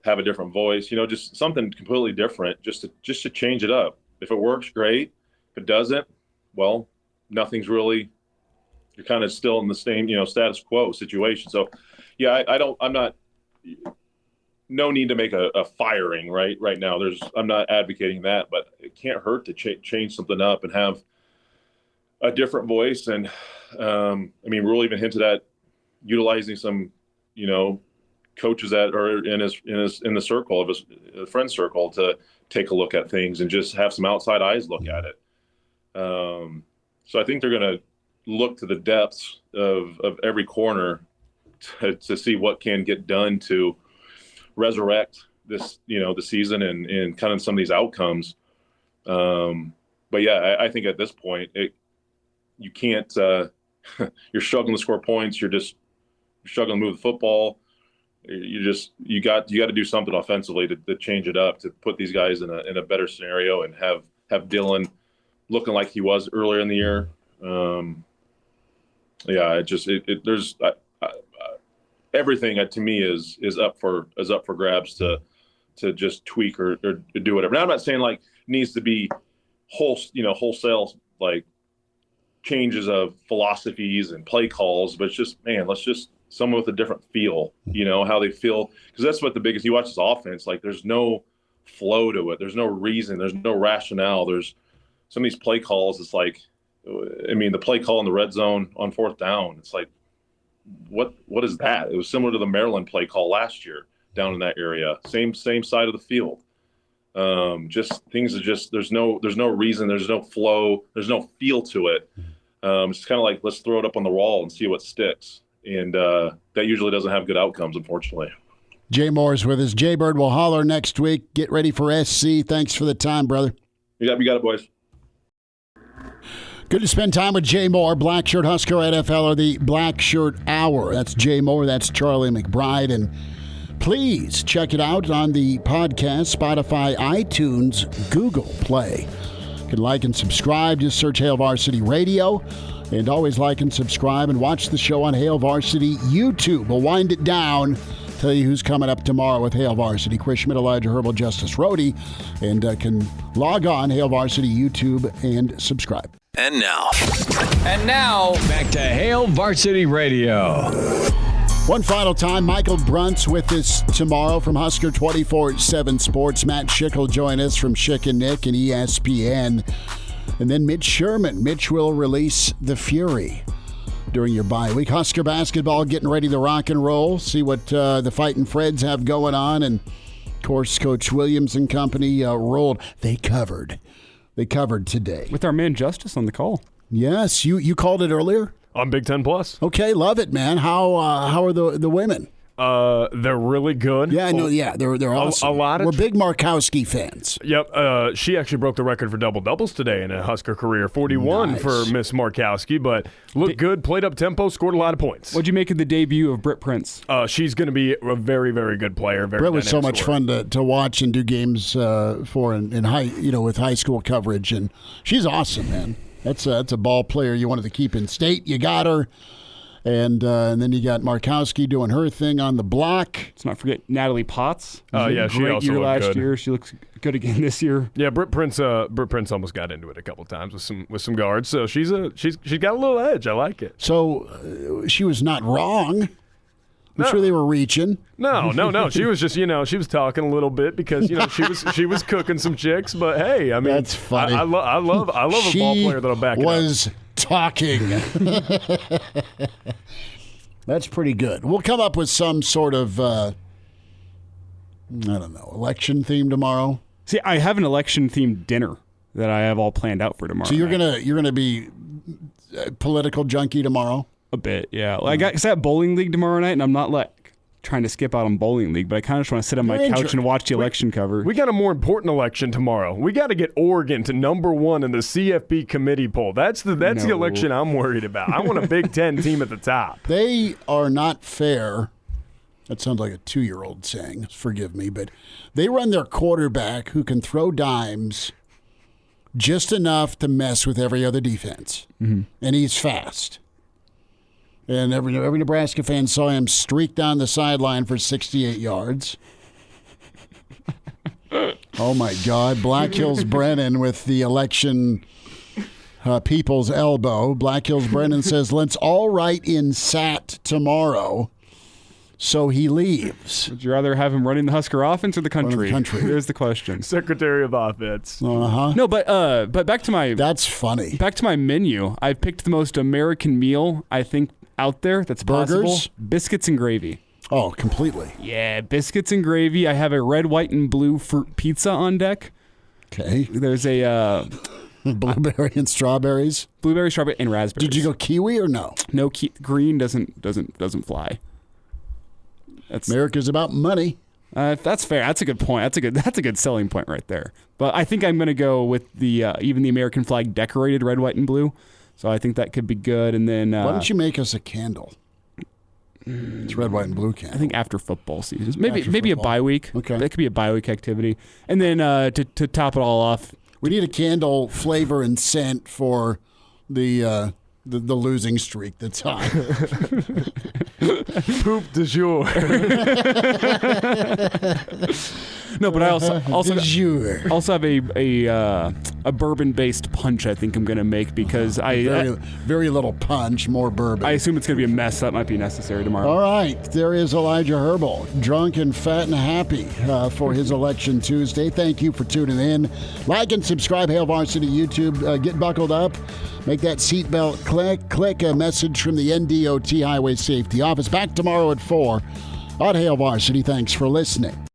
have a different voice, just something completely different, just to change it up. If it works, great. If it doesn't, well, nothing's really, you're kind of still in the same, status quo situation. So yeah, I'm not, no need to make a firing right now. I'm not advocating that, but it can't hurt to change something up and have a different voice. And Rhule even hinted at utilizing some, coaches that are in the circle of his friend circle to take a look at things and just have some outside eyes look at it. So I think they're going to look to the depths of every corner to see what can get done to resurrect this, the season and kind of some of these outcomes. But yeah, I think at this point, you can't, you're struggling to score points. You're struggling to move the football. You got to do something offensively to change it up, to put these guys in a better scenario and have Dylan looking like he was earlier in the year. There's everything to me is up for grabs to just tweak or do whatever. Now I'm not saying like needs to be wholesale like changes of philosophies and play calls, but it's just, man, let's just someone with a different feel, how they feel, because that's what the biggest, you watch this offense, like there's no flow to it, there's no reason, there's no rationale. There's some of these play calls, it's like, the play call in the red zone on 4th down, it's like, what is that? It was similar to the Maryland play call last year down in that area, same side of the field. Just things are just, there's no reason, there's no flow, there's no feel to it. It's kind of like, let's throw it up on the wall and see what sticks. And that usually doesn't have good outcomes, unfortunately. Jay Moore's with us. Jay Bird will holler next week. Get ready for SC. Thanks for the time, brother. You got it, boys. Good to spend time with Jay Moore, Blackshirt Husker NFL, or the Blackshirt Hour. That's Jay Moore. That's Charlie McBride. And please check it out on the podcast, Spotify, iTunes, Google Play. You can like and subscribe. Just search Hail Varsity Radio. And always like and subscribe and watch the show on Hail Varsity YouTube. We'll wind it down, tell you who's coming up tomorrow with Hail Varsity. Chris Schmidt, Elijah Herbel, Justice Rhody. And can log on, Hail Varsity YouTube, and subscribe. And now, back to Hail Varsity Radio. One final time, Michael Brunt's with us tomorrow from Husker 24/7 Sports. Matt Schick will join us from Schick and Nick and ESPN. And then Mitch Sherman. Mitch will release The Fury during your bye week. Husker basketball getting ready to rock and roll. See what the Fightin' Freds have going on. And, of course, Coach Williams and company rolled. They covered today. With our man Justice on the call. Yes, you called it earlier? On Big Ten Plus. Okay, love it, man. How are the women? They're really good. Yeah, I know. Yeah, they're awesome. We're big Markowski fans. Yep. She actually broke the record for double-doubles today in a Husker career. 41 for Miss Markowski, but looked good, played up tempo, scored a lot of points. What'd you make of the debut of Britt Prince? She's going to be a very, very good player. Britt was so much fun to watch and do games for in high, with high school coverage, and she's awesome, man. That's a ball player you wanted to keep in state. You got her. And then you got Markowski doing her thing on the block. Let's not forget Natalie Potts. Yeah, she also year looked last good. year. She looks good again this year. Yeah, Britt Prince almost got into it a couple times with some guards. So she's got a little edge. I like it. So she was not wrong. I'm sure they were reaching. No. She was just, she was talking a little bit because, she was cooking some chicks. But hey, I mean, that's funny. I love a ball player that'll back it up. She was talking. That's pretty good. We'll come up with some sort of, I don't know, election theme tomorrow. See, I have an election-themed dinner that I have all planned out for tomorrow. So you're gonna be a political junkie tomorrow? A bit, yeah. I got bowling league tomorrow night, and I'm not trying to skip out on bowling league, but I kind of just want to sit on my couch and watch the election cover. We got a more important election tomorrow. We got to get Oregon to #1 in the CFP committee poll. That's the election I'm worried about. I want a Big Ten team at the top. They are not fair. That sounds like a 2-year-old saying. Forgive me, but they run their quarterback who can throw dimes just enough to mess with every other defense, and he's fast. And every Nebraska fan saw him streak down the sideline for 68 yards. Oh, my God. Black Hills Brennan with the election people's elbow. Black Hills Brennan says, let's all write in SAT tomorrow. So he leaves. Would you rather have him running the Husker offense or the country? The country. Here's the question. Secretary of Offense. Uh-huh. No, but back to my... That's funny. Back to my menu. I picked the most American meal, I think, out there that's possible. Burgers? Biscuits and gravy. Oh, completely. Yeah, biscuits and gravy. I have a red, white, and blue fruit pizza on deck. Okay. There's a... blueberry and strawberries? Blueberry, strawberry, and raspberries. Did you go kiwi or no? No, green doesn't fly. America's about money. That's fair. That's a good point. That's a good selling point right there. But I think I'm going to go with the even the American flag decorated red, white, and blue. So I think that could be good. And then why don't you make us a candle? It's red, white, and blue candle. I think after football season, maybe a bye week. Okay, that could be a bye week activity. And then to top it all off, we need a candle flavor and scent for the losing streak that's on. Poop de jour. No, but I also have a bourbon-based punch I think I'm going to make because very little punch, more bourbon. I assume it's going to be a mess. That might be necessary tomorrow. All right. There is Elijah Herbel, drunk and fat and happy for his Election Tuesday. Thank you for tuning in. Like and subscribe, Hail Varsity YouTube. Get buckled up. Make that seatbelt click. Click a message from the NDOT Highway Safety Office. Back tomorrow at 4 on Hail Varsity. Thanks for listening.